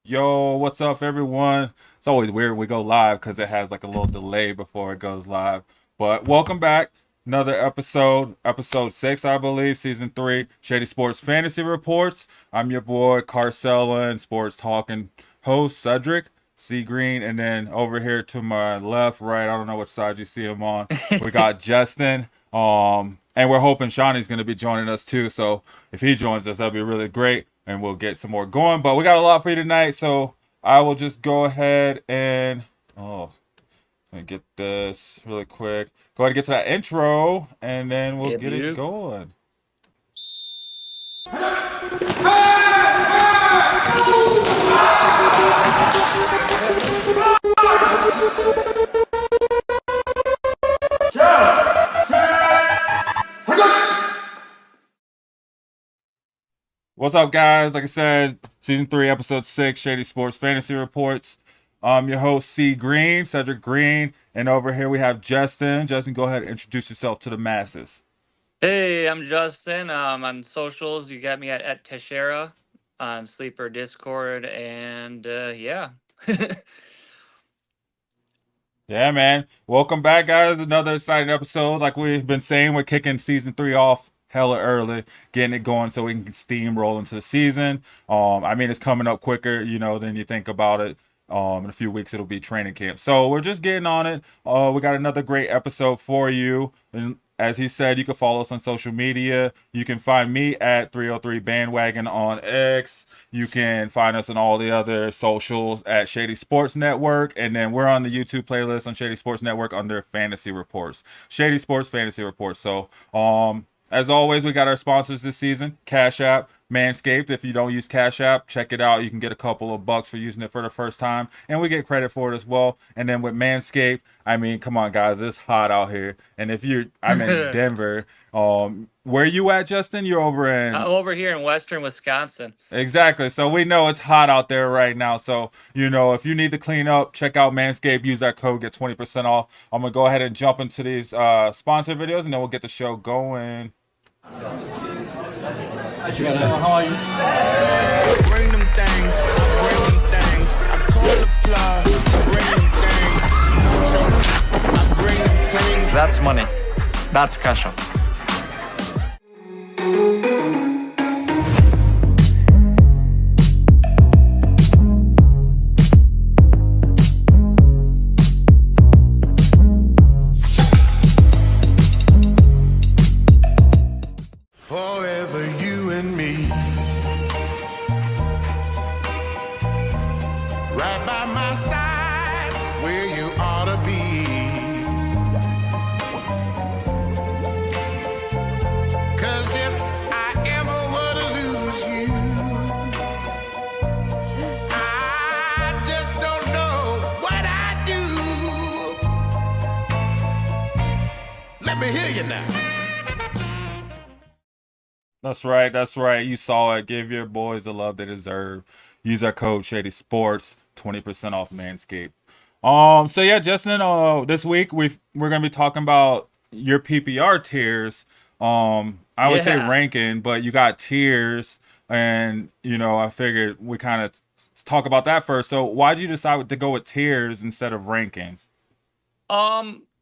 Yo, what's up, everyone? It's always weird when we go live because it has like a little delay before it goes live. But welcome back. Another episode 6, I believe, season 3, Shady Sports Fantasy Reports. I'm your boy, Carcella, and sports talking host, Cedric C. Green. And then over here to my left, right, I don't know which side you see him on, we got Justin. And we're hoping Shawnee's going to be joining us too. So if he joins us, that'll be really great, and we'll get some more going. But we got a lot for you tonight, so I will just go ahead and let me get this really quick. Go ahead and get to that intro, and then we'll Yeah, get it beaut. going. What's up, guys? Like I said, season 3, episode 6, Shady Sports Fantasy Reports. I'm your host, C. Green, Cedric Green, and over here we have Justin. Justin, go ahead and introduce yourself to the masses. Hey, I'm Justin. On socials, you got me at Teixeira on Sleeper Discord, and yeah. Yeah, man. Welcome back, guys. Another exciting episode. Like we've been saying, we're kicking season 3 off hella early, getting it going so we can steamroll into the season. It's coming up quicker, than you think about it. In a few weeks it'll be training camp. So we're just getting on it. We got another great episode for you. And as he said, you can follow us on social media. You can find me at 303 Bandwagon on X. You can find us on all the other socials at Shady Sports Network. And then we're on the YouTube playlist on Shady Sports Network under Fantasy Reports. Shady Sports Fantasy Reports. So, as always, we got our sponsors this season, Cash App, Manscaped. If you don't use Cash App, check it out. You can get a couple of bucks for using it for the first time, and we get credit for it as well. And then with Manscaped, come on, guys, it's hot out here. And I'm in Denver. Where you at, Justin? You're over in... I'm over here in Western Wisconsin. Exactly. So we know it's hot out there right now. So, if you need to clean up, check out Manscaped. Use that code, get 20% off. I'm going to go ahead and jump into these sponsor videos, and then we'll get the show going. How are you? Bring them things, bring them things. I call the plug, bring them things. I bring them things. That's money. That's cash out. Forever you and me. Right by my side, where you ought to be. 'Cause if I ever were to lose you, I just don't know what I'd do. Let me hear you now. That's right. That's right. You saw it. Give your boys the love they deserve. Use our code Shady Sports, 20% off Manscaped. So yeah, Justin. This week we're gonna be talking about your PPR tiers. I would say Yeah. ranking, but you got tiers, and I figured we kind of talk about that first. So why'd you decide to go with tiers instead of rankings?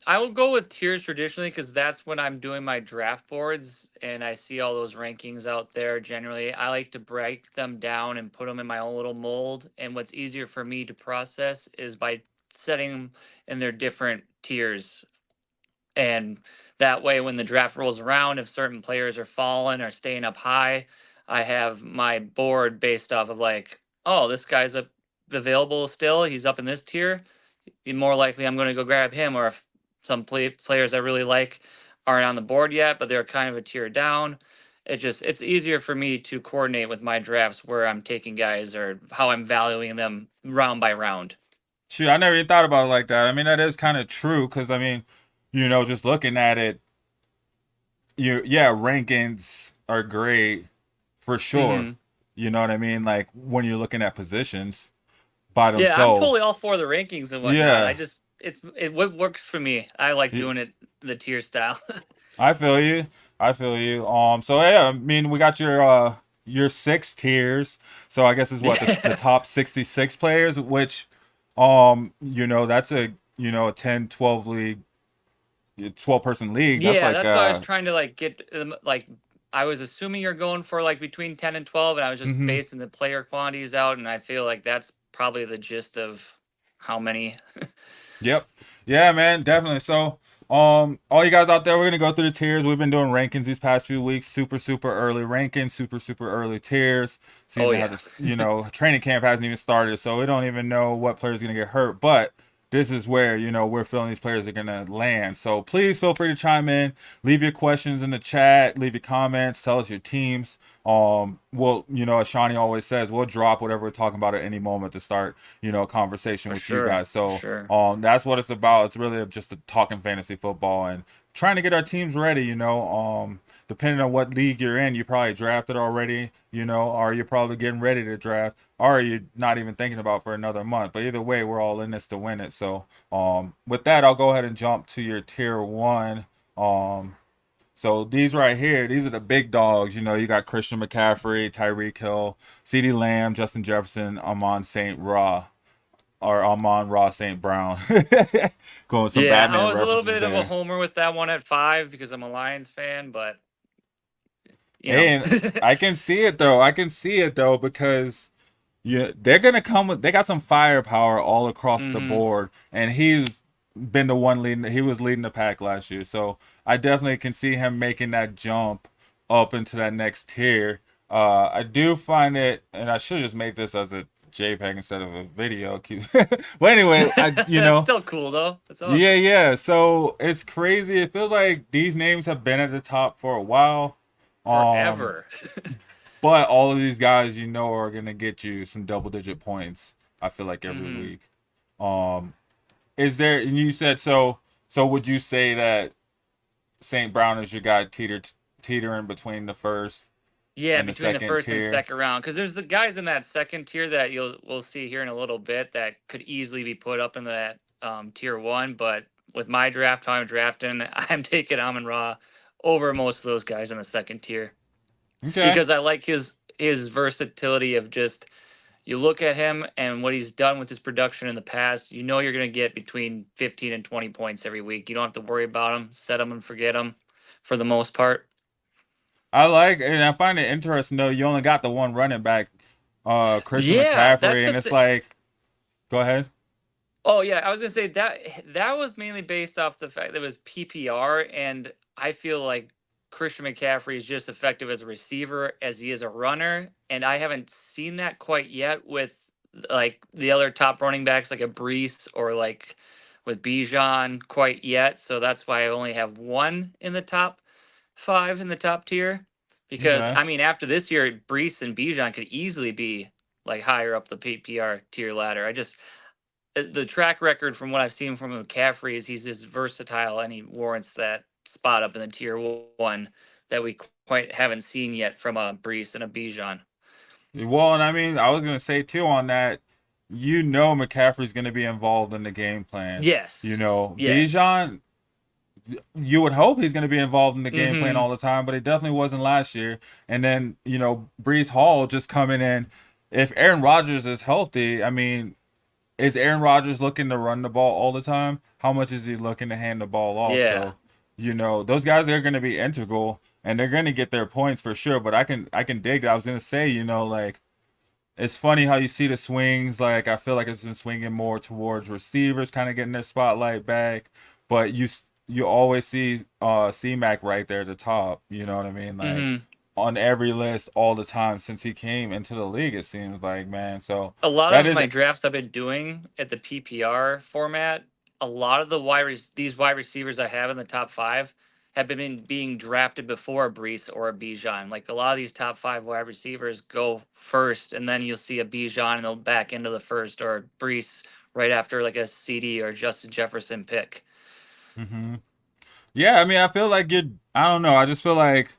I will go with tiers traditionally because that's when I'm doing my draft boards and I see all those rankings out there. Generally, I like to break them down and put them in my own little mold. And what's easier for me to process is by setting them in their different tiers. And that way, when the draft rolls around, if certain players are falling or staying up high, I have my board based off of like, oh, this guy's up available still. He's up in this tier. More likely, I'm going to go grab him. Or if some players I really like aren't on the board yet, but they're kind of a tier down. It's easier for me to coordinate with my drafts where I'm taking guys or how I'm valuing them round by round. Shoot, I never even thought about it like that. That is kind of true because just looking at it, rankings are great for sure. Mhm. You know what I mean? Like when you're looking at positions by Yeah, I'm themselves. totally all for the rankings and whatnot. Yeah. I just it what works for me. I like Ye- doing it the tier style. I feel you. I feel you. So yeah, we got your your 6 tiers. So I guess is what the top 66 players, which that's a 10, 12 league, 12-person league. That's Yeah, like that's why I was trying to like get like I was assuming you're going for like between 10 and 12, and I was just mhm. basing the player quantities out, and I feel like that's probably the gist of how many. Yep. Yeah, man, definitely. So, all you guys out there, we're gonna go through the tiers. We've been doing rankings these past few weeks. Super, super early rankings, super, super early tiers. Oh Season yeah. hasn't, training camp hasn't even started, so we don't even know what player's gonna get hurt. But this is where we're feeling these players are gonna land. So please feel free to chime in, leave your questions in the chat, leave your comments, tell us your teams. We'll, as Shawnee always says, we'll drop whatever we're talking about at any moment to start, a conversation For with you sure. guys. For So sure. that's what it's about. It's really just a talking fantasy football and trying to get our teams ready. Depending on what league you're in, you probably drafted already, or you're probably getting ready to draft, or you're not even thinking about for another month. But either way, we're all in this to win it. So with that, I'll go ahead and jump to your tier one. So these right here, these are the big dogs. You got Christian McCaffrey, Tyreek Hill, CeeDee Lamb, Justin Jefferson, Amon St. Ra, or Amon Ra St. Brown. Going with some Yeah, I Batman was a little references bit of a there. homer with that one at 5 because I'm a Lions fan, but you know. And I can see it though. I can see it though because they're gonna come with. They got some firepower all across the hmm board, and he's been the one leading. He was leading the pack last year, so I definitely can see him making that jump up into that next tier. I do find it, and I should just make this as a JPEG instead of a video. But anyway, That's still cool though. That's yeah, awesome. yeah. So it's crazy. It feels like these names have been at the top for a while. Um, Forever. but all of these guys, are gonna get you some double-digit points. I feel like every hmm week. Um, is there? And you said so. So would you say that St. Brown is your guy teetering between the first Yeah, and the between the second first and tier? second round, because there's the guys in that second tier that we'll see here in a little bit that could easily be put up in that tier one. But with my draft, how I'm drafting, I'm taking Amon Ra over most of those guys in the second tier Okay. because I like his versatility of just you look at him and what he's done with his production in the past. You know you're going to get between 15 and 20 points every week. You don't have to worry about him, set him and forget him for the most part. I like, and I find it interesting though. You only got the one running back, Christian Yeah, that's McCaffrey, the and it's thing. like, go ahead. Oh yeah, I was gonna say that was mainly based off the fact that it was PPR, and I feel like Christian McCaffrey is just effective as a receiver as he is a runner, and I haven't seen that quite yet with like the other top running backs like a Brees or like with Bijan quite yet. So that's why I only have one in the top 5 in the top tier. Because Okay. I mean, after this year, Brees and Bijan could easily be like higher up the PPR tier ladder. The track record from what I've seen from McCaffrey is he's just versatile and he warrants that spot up in the tier one that we quite haven't seen yet from a Brees and a Bijan. Well, and I mean, I was gonna say too on that, McCaffrey's gonna be involved in the game plan. Yes. Yes. Bijan, you would hope he's gonna be involved in the game plan Mm-hmm. all the time, but he definitely wasn't last year. And then, Brees Hall just coming in. If Aaron Rodgers is healthy, I mean, is Aaron Rodgers looking to run the ball all the time? How much is he looking to hand the ball off? Yeah. So, those guys are going to be integral and they're going to get their points for sure. But I can dig that. I was going to say, like it's funny how you see the swings. Like I feel like it's been swinging more towards receivers, kind of getting their spotlight back. But you always see C-Mac right there at the top. You know what I mean? Like Mm-hmm. on every list all the time since he came into the league. It seems like, man. So A lot that of is my drafts I've been doing at the PPR format, a lot of the these wide receivers I have in the top 5 have been being drafted before a Brees or a Bijan. Like a lot of these top 5 wide receivers go first, and then you'll see a Bijan and they'll back into the first, or a Brees right after like a CD or Justin Jefferson pick. hmm Yeah, I mean, I feel like you're. I don't know. I just feel like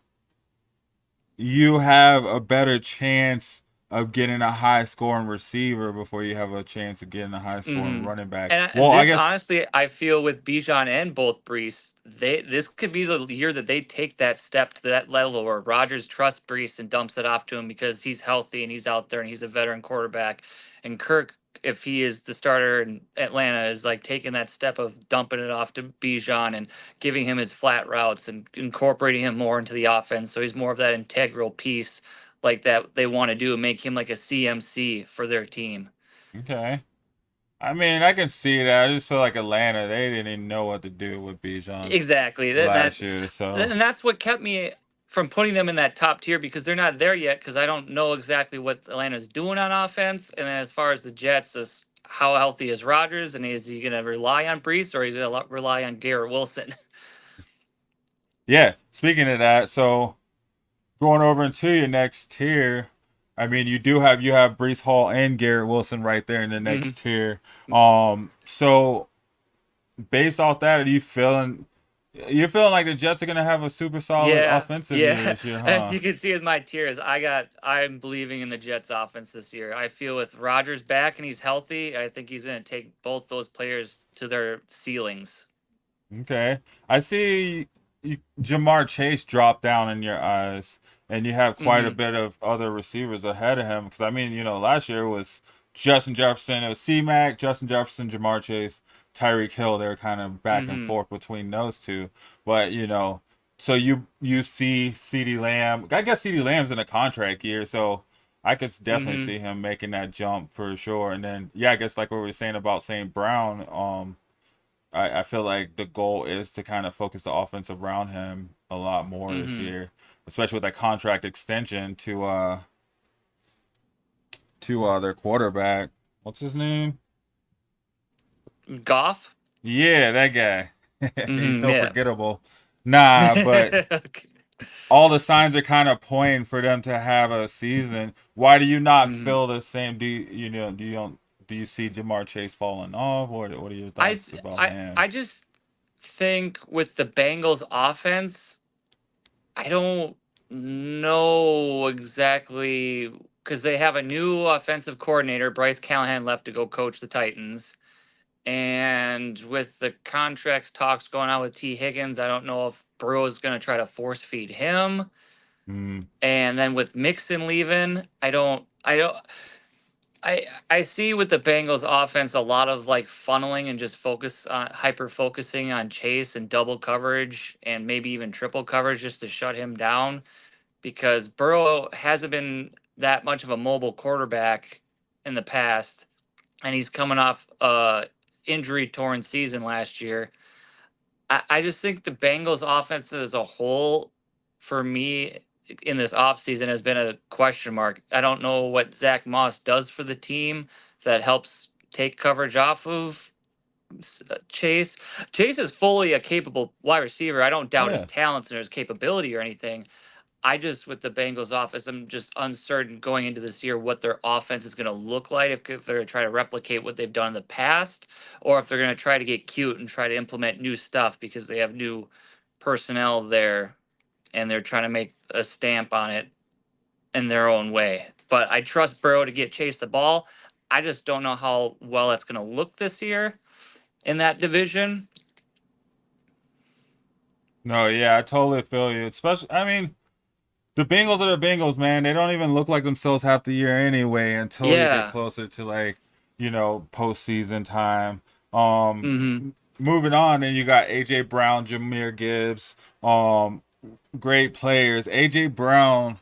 you have a better chance of getting a high scoring receiver before you have a chance of getting a high scoring Hmm. running back. And Well, I this guess honestly, I feel with Bijan and both Brees, this could be the year that they take that step to that level where Rodgers trusts Brees and dumps it off to him because he's healthy and he's out there and he's a veteran quarterback. And Kirk, if he is the starter in Atlanta, is like taking that step of dumping it off to Bijan and giving him his flat routes and incorporating him more into the offense. So he's more of that integral piece like that they want to do and make him like a CMC for their team. okay. I mean, I can see that. I just feel like Atlanta, they didn't even know what to do with Bijan Exactly. last year. So And that's what kept me from putting them in that top tier because they're not there yet because I don't know exactly what Atlanta's doing on offense. And then as far as the Jets, is how healthy is Rodgers and is he going to rely on Brees or is he going to rely on Garrett Wilson? yeah, speaking of that, so going over into your next tier, I mean, you have Brees Hall and Garrett Wilson right there in the Mhm. next tier. So based off that, you're feeling like the Jets are gonna have a super solid Yeah, offensive year yeah. this year, As huh? you can see as my tiers, I'm believing in the Jets offense this year. I feel with Rodgers back and he's healthy, I think he's going to take both those players to their ceilings. Okay, I see Jamar Chase drop down in your eyes, and you have quite a Mhm. bit of other receivers ahead of him. Because I mean, last year it was Justin Jefferson, it was C-Mac, Justin Jefferson, Jamar Chase, Tyreek Hill. They were kind of back and Mhm. forth between those two. But so you see CeeDee Lamb. I guess CeeDee Lamb's in a contract year, so I could definitely Mhm. see him making that jump for sure. And then yeah, I guess like what we were saying about St. Brown. I feel like the goal is to kind of focus the offense around him a lot more this Mhm. year, especially with that contract extension to their quarterback. What's his name? Goff? Yeah, that guy. He's Mhm. so Yeah. forgettable. Nah, but Okay. all the signs are kind of pointing for them to have a season. Why do you not Mhm. feel the same? Do you see Jamar Chase falling off? What are your I thoughts about I him? I just think with the Bengals offense, I don't know exactly because they have a new offensive coordinator. Bryce Callahan left to go coach the Titans. And with the contracts talks going on with T. Higgins, I don't know if Burrow is going to try to force feed him. Hmm. And then with Mixon leaving, I see with the Bengals offense a lot of like funneling and just focus on hyper focusing on Chase and double coverage and maybe even triple coverage just to shut him down because Burrow hasn't been that much of a mobile quarterback in the past and he's coming off a injury torn season last year. I just think the Bengals offense as a whole for me in this offseason has been a question mark. I don't know what Zach Moss does for the team that helps take coverage off of Chase. Chase is fully a capable wide receiver. I don't doubt his Yeah. talents or his capability or anything. I just with the Bengals offense, I'm just uncertain going into this year what their offense is going to look like if they're going to try to replicate what they've done in the past, or if they're going to try to get cute and try to implement new stuff because they have new personnel there and they're trying to make a stamp on it in their own way. But I trust Burrow to get Chase the ball. I just don't know how well that's going to look this year in that division. No, yeah, I totally feel you. Especially, I mean, the Bengals are the Bengals, man. They don't even look like themselves half the year anyway until you get Yeah. closer to like, postseason time. Um Mm-hmm. Moving on, and you got AJ Brown, Jameer Gibbs, great players. AJ Brown,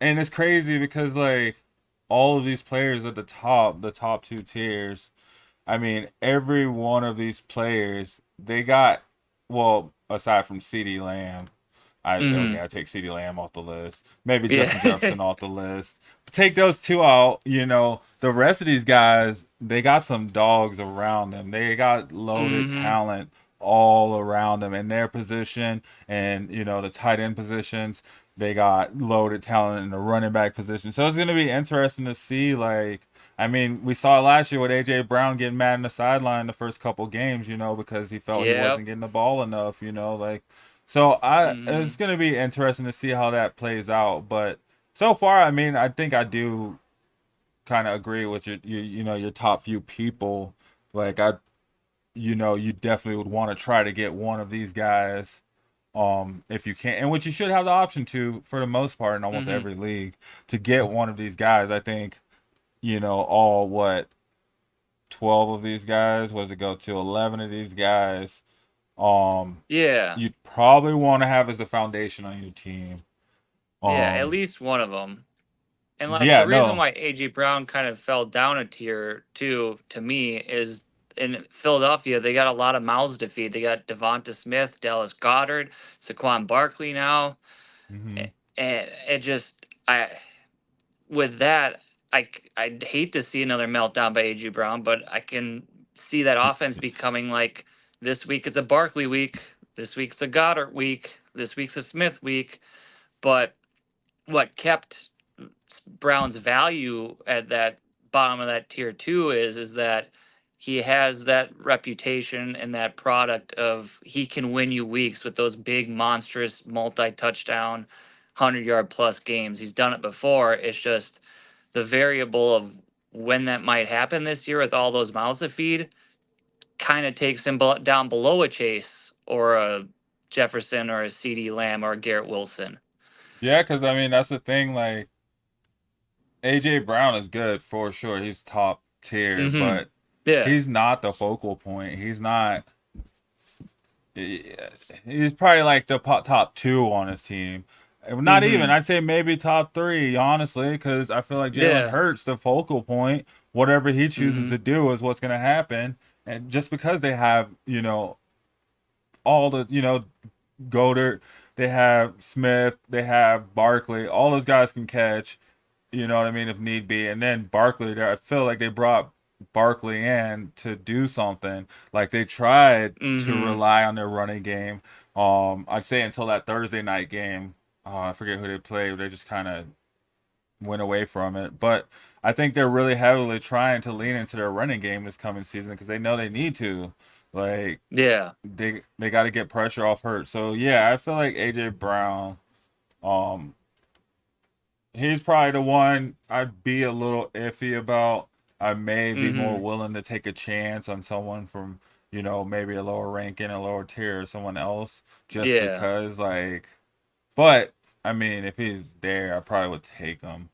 and it's crazy because like all of these players at the top two tiers, I mean, every one of these players, they got, well, aside from CeeDee Lamb, Mm-hmm. I take CeeDee Lamb off the list. Maybe Justin Yeah. Jefferson off the list. Take those two out. The rest of these guys, they got some dogs around them. They got loaded Mm-hmm. talent all around them in their position, and the tight end positions. They got loaded talent in the running back position. So it's gonna be interesting to see. Like, I mean, we saw it last year with AJ Brown getting mad in the sideline the first couple games, because he felt he Yep. wasn't getting the ball enough, like. So Mm-hmm. it's gonna be interesting to see how that plays out. But So far, I mean, I think I do kind of agree with your top few people. Like you definitely would want to try to get one of these guys, if you can, and which you should have the option to for the most part in almost Hmm. every league to get one of these guys. I think all what 12 of these guys was it go to 11 of these guys. Um, Yeah. you'd probably want to have as the foundation on your team. Yeah, at Um, least one of them. And like yeah, the reason no. why AJ Brown kind of fell down a tier too to me is in Philadelphia they got a lot of mouths to feed. They got Devonta Smith, Dallas Goddard, Saquon Barkley now, Hmm. and it just I with that I'd hate to see another meltdown by AJ Brown, but I can see that offense becoming like this week it's a Barkley week, this week's a Goddard week, this week's a Smith week, but what kept Brown's value at that bottom of that tier two is that he has that reputation and that product of he can win you weeks with those big monstrous multi-touchdown 100-yard plus games. He's done it before. It's just the variable of when that might happen this year with all those mouths to feed kind of takes him down below a Chase or a Jefferson or a CD Lamb or a Garrett Wilson. Yeah, because I mean that's the thing. Like AJ Brown is good for sure. He's top tier, Mm-hmm. but Yeah. he's not the focal point. He's not. He's probably like the top two on his team. Not even. Mm-hmm. I'd say maybe top three, honestly, because I feel like Jalen Yeah. Hurts the focal point. Whatever he chooses Mm-hmm. to do is what's going to happen. And just because they have, all the, Goddard, they have Smith, they have Barkley, all those guys can catch. You know what I mean, if need be. And then Barkley, I feel like they brought Barkley in to do something. Like they tried to Mm-hmm. rely on their running game. I'd say until that Thursday night game. I forget who they played. They just kind of went away from it. But I think they're really heavily trying to lean into their running game this coming season because they know they need to. Like Yeah. they got to get pressure off Hurt. So yeah, I feel like AJ Brown. Um, he's probably the one I'd be a little iffy about. I may be more Mm-hmm. willing to take a chance on someone from, maybe a lower ranking, a lower tier, or someone else, just Yeah. because, like, but I mean, if he's there, I probably would take him.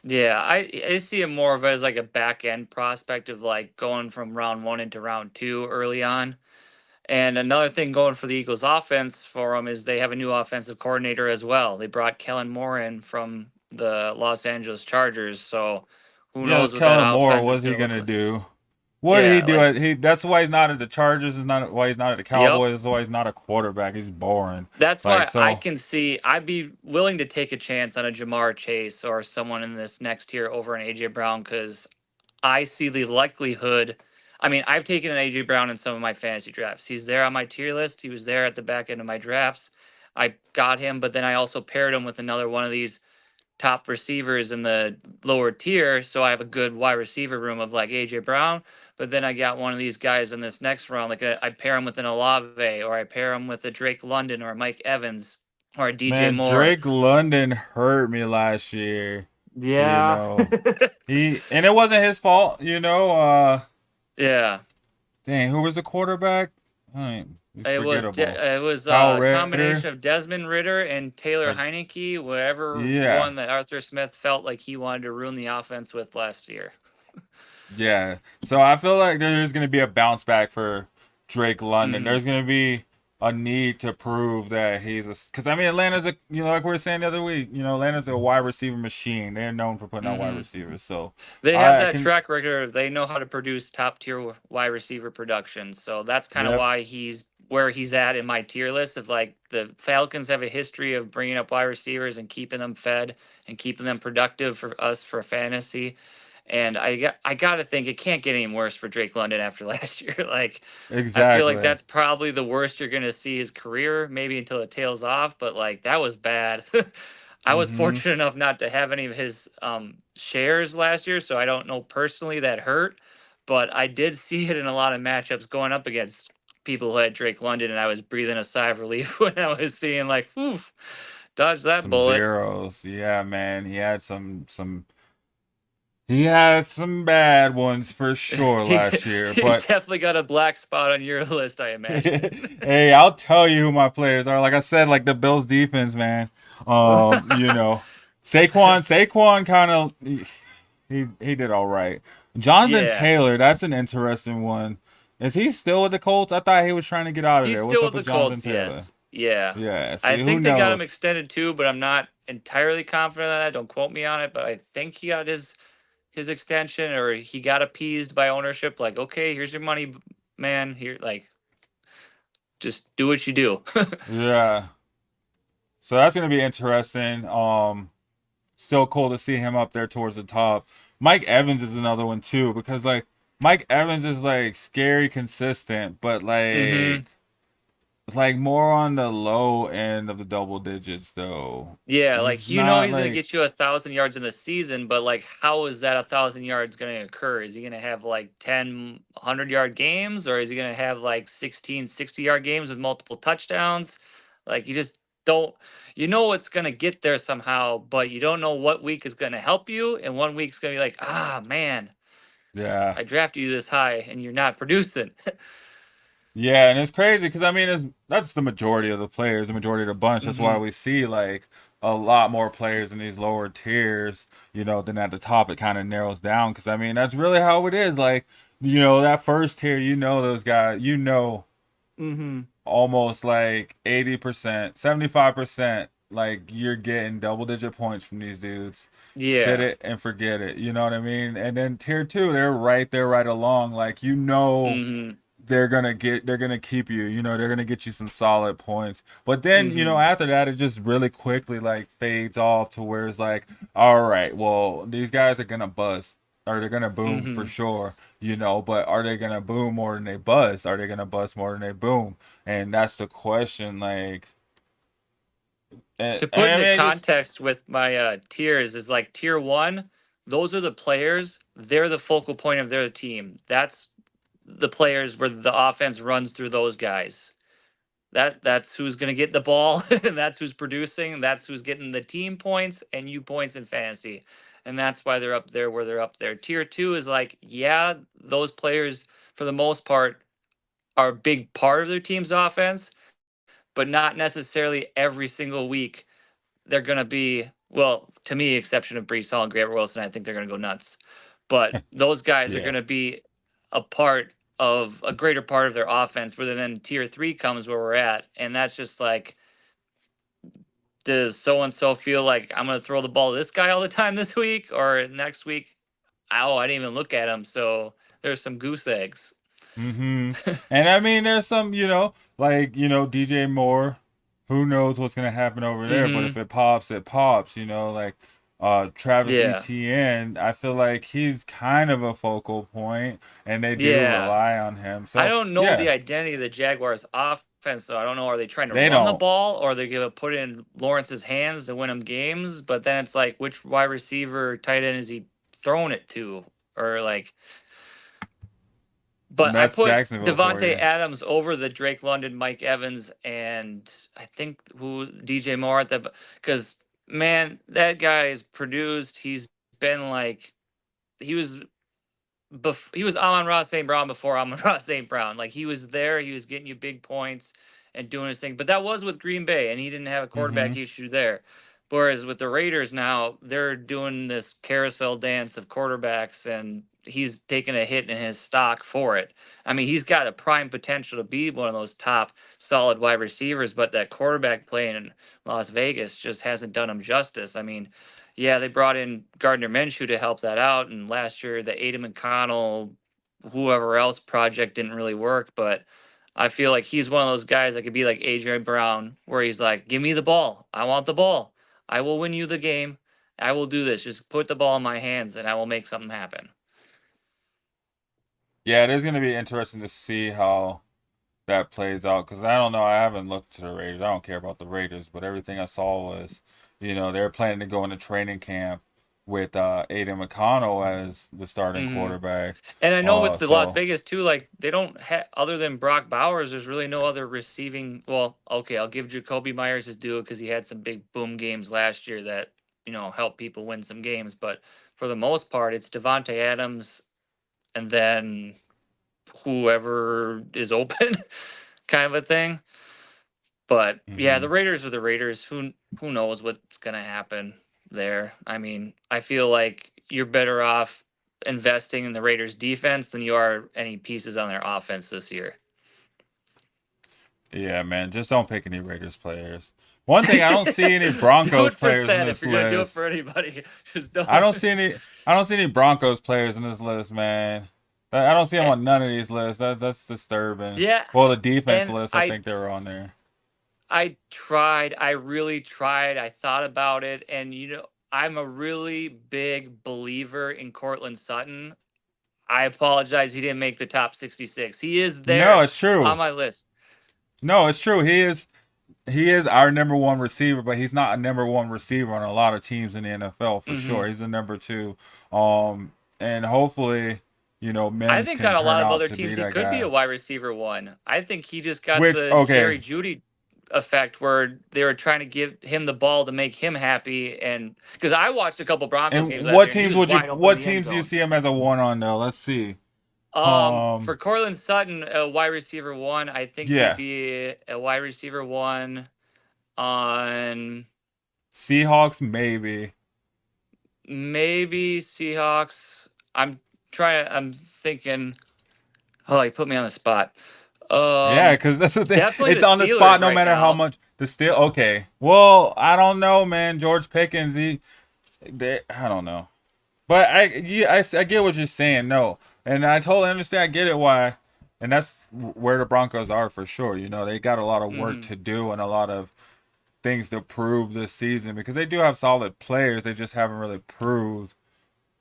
Yeah. I see him more of as like a back end prospect of like going from round one into round two early on. And another thing going for the Eagles offense for them is they have a new offensive coordinator as well. They brought Kellen Moore in from the Los Angeles Chargers. So who Yeah, it's knows what that Kellen Moore. offense is What's he going to look gonna like. do? What did he Yeah. do? Like, That's why he's not at the Chargers. Is not why he's not at the yep. Cowboys. That's why he's not a quarterback. He's boring. That's Like why I so. can see I'd be willing to take a chance on a Jamar Chase or someone in this next tier over an AJ Brown because I see the likelihood. I mean, I've taken an AJ Brown in some of my fantasy drafts. He's there on my tier list. He was there at the back end of my drafts. I got him, but then I also paired him with another one of these top receivers in the lower tier. So I have a good wide receiver room of like AJ Brown. But then I got one of these guys in this next round. Like I pair him with an Olave, or I pair him with a Drake London, or a Mike Evans, or a DJ Man, Moore. Drake London hurt me last year. You Yeah. know, and it wasn't his fault. Yeah. Dang, who was the quarterback? He's forgettable. It was Kyle a Ritter. combination of Desmond Ritter and Taylor Or Heineke, whatever yeah, one that Arthur Smith felt like he wanted to ruin the offense with last year. yeah. So I feel like there's gonna be a bounce back for Drake London. Hmm. There's gonna be a need to prove that he's because I mean Atlanta's like we were saying the other week, Atlanta's a wide receiver machine. They're known for putting out wide Hmm. receivers. So They have I that can, track record. They know how to produce top tier wide receiver production. So that's kind of yep, why he's where he's at in my tier list. Of like the Falcons have a history of bringing up wide receivers and keeping them fed and keeping them productive for us for fantasy. And I got to think it can't get any worse for Drake London after last year. Like I feel like exactly. that's probably the worst you're going to see his career, maybe until it tails off. But like that was bad. I was Hmm. fortunate enough not to have any of his shares last year, so I don't know personally that hurt. But I did see it in a lot of matchups going up against people who had Drake London, and I was breathing a sigh of relief when I was seeing like, oof, Dodge that some bullet. zeros. Yeah, man. He had some bad ones for sure he, last year, he but definitely got a black spot on your list, I imagine. hey, I'll tell you who my players are. Like I said, like the Bills defense, man. You know, Saquon kind of he did all right. Jonathan Yeah. Taylor, that's an interesting one. Is he still with the Colts? I thought he was trying to get out of He's there. What's still up with with the Jonathan Colts, Taylor? yes. Yeah. Yeah, I see, who think they got him knows? extended too, but I'm not entirely confident on that. Don't quote me on it, but I think he got his extension, or he got appeased by ownership. Like, okay, here's your money, man. Here, like, just do what you do. Yeah. So that's gonna be interesting. Still cool to see him up there towards the top. Mike Evans is another one too, because like Mike Evans is like scary consistent, but hmm like more on the low end of the double digits though. Yeah, like He's not he's gonna like get you 1,000 yards in the season, but like, how is that 1,000 yards gonna occur? Is he gonna have like 10 100-yard games, or is he gonna have like 16 60-yard games with multiple touchdowns? Like, you just don't. You know it's gonna get there somehow, but you don't know what week is gonna help you, and one week's gonna be like, ah, man, yeah. I drafted you this high, and you're not producing. Yeah, and it's crazy because I mean, that's the majority of the players, the majority of the bunch. That's why hmm we see like a lot more players in these lower tiers, than at the top. It kind of narrows down because I mean, that's really how it is. Like, that first tier, those guys, hmm almost like 80%, 75%, like you're getting double digit points from these dudes. Sit Yeah. it and forget it. You know what I mean? And then tier two, they're right there, right along. Like, hmm they're gonna keep you, they're gonna get you some solid points. But then, hmm after that it just really quickly like fades off to where it's like, all right, well, these guys are gonna bust or they're gonna boom for hmm sure, but are they gonna boom more than they bust? Are they gonna bust more than they boom? And that's the question, like, To and put I mean into it just context with my tiers, is like tier one, those are the players, they're the focal point of their team. That's the players where the offense runs through those guys. That's who's going to get the ball, and that's who's producing, and that's who's getting the team points and you points in fantasy. And that's why they're up there where they're up there. Tier two is like, yeah, those players for the most part are a big part of their team's offense, but not necessarily every single week they're going to be, well, to me, exception of Brees Hall and Garrett Wilson, I think they're going to go nuts. But those guys are yeah. going to be a part of a greater part of their offense, where then tier three comes where we're at. And that's just like, does so and so feel like I'm going to throw the ball to this guy all the time this week, or next week? Oh, I didn't even look at him. So there's some goose eggs. Mm-hmm. And I mean, there's some, like, DJ Moore, who knows what's gonna happen over there, but if hmm it pops, it pops, like Travis Yeah. Etienne, I feel like he's kind of a focal point and they do Yeah. rely on him. I So don't know the yeah, identity of the Jaguars offense, so I don't know. Are they trying to they run the don't. ball, or are they gonna put it in Lawrence's hands to win him games? But then it's like, which wide receiver, tight end is he throwing it to? Or like, And but I that's put Jacksonville for Devonte you. Adams over the Drake London, Mike Evans, and I think who DJ Moore at the, because man, that guy is produced. He's been like, he was he was Amon-Ra St. Brown before Amon-Ra St. Brown. Like, he was there, he was getting you big points and doing his thing. But that was with Green Bay, and he didn't have a Mm-hmm. quarterback issue there. Whereas with the Raiders now, they're doing this carousel dance of quarterbacks, and he's taking a hit in his stock for it. I mean, he's got a prime potential to be one of those top solid wide receivers, but that quarterback play in Las Vegas just hasn't done him justice. I mean, yeah, they brought in Gardner Minshew to help that out, and last year the Aiden McConnell, whoever else project didn't really work. But I feel like he's one of those guys that could be like AJ Brown, where he's like, "Give me the ball. I want the ball. I will win you the game. I will do this. Just put the ball in my hands, and I will make something happen." Yeah, it is gonna be interesting to see how that plays out because I don't know. I haven't looked to the Raiders. I don't care about the Raiders, but everything I saw was, they're planning to go into training camp with Aiden McConnell as the starting Hmm. quarterback. And I know with the Las So Vegas too, like they don't have other than Brock Bowers. There's really no other receiving. Well, okay, I'll give Jacoby Myers his due because he had some big boom games last year that helped people win some games. But for the most part, it's Devonte Adams and then whoever is open, kind of a thing. But yeah, the mhm. Raiders are the Raiders. Who knows what's gonna happen there? I mean, I feel like you're better off investing in the Raiders defense than you are any pieces on their offense this year. Yeah, man, just don't pick any Raiders players. One thing, I don't see any Do Broncos it for players in Seth if this you're gonna do it list. for anybody. Just I don't. don't see any. I don't see any Broncos players in this list, man. I don't see them Eh, on none of these lists. That's disturbing. yeah, Well, the defense and list, I I think they were on there. I tried. I really tried. I thought about it, and I'm a really big believer in Cortland Sutton. I apologize. He didn't make the top 66. He is No, there it's true. on my list. No, it's true. He is our number one receiver, but he's not a number one receiver on a lot of teams in the NFL for Hmm. sure. He's a number two. And hopefully, I Mims think can on a turn lot of out other to be teams, he that could be a guy. wide receiver one. I think he just got Which, the okay, Jerry Judy effect where they were trying to give him the ball to make him happy. And because I watched a couple Broncos games and last what year and he teams was would you? wide open in What the end teams do you zone. see him as a one on though? Let's see. For Um, Cortland Sutton, a wide receiver one, I think he'd yeah, be a wide receiver one on Seahawks maybe. maybe Seahawks. I'm thinking. Oh, you put me on the spot. Yeah, Um, because that's the thing. Definitely It's the on the spot Steelers no right matter how now. much the still. Okay, well, I don't know, man. George Pickens, I don't know. But I get what you're saying. No, and I totally understand. I get it why, and that's where the Broncos are for sure. They got a lot of work Hmm. to do and a lot of things to prove this season because they do have solid players. They just haven't really proved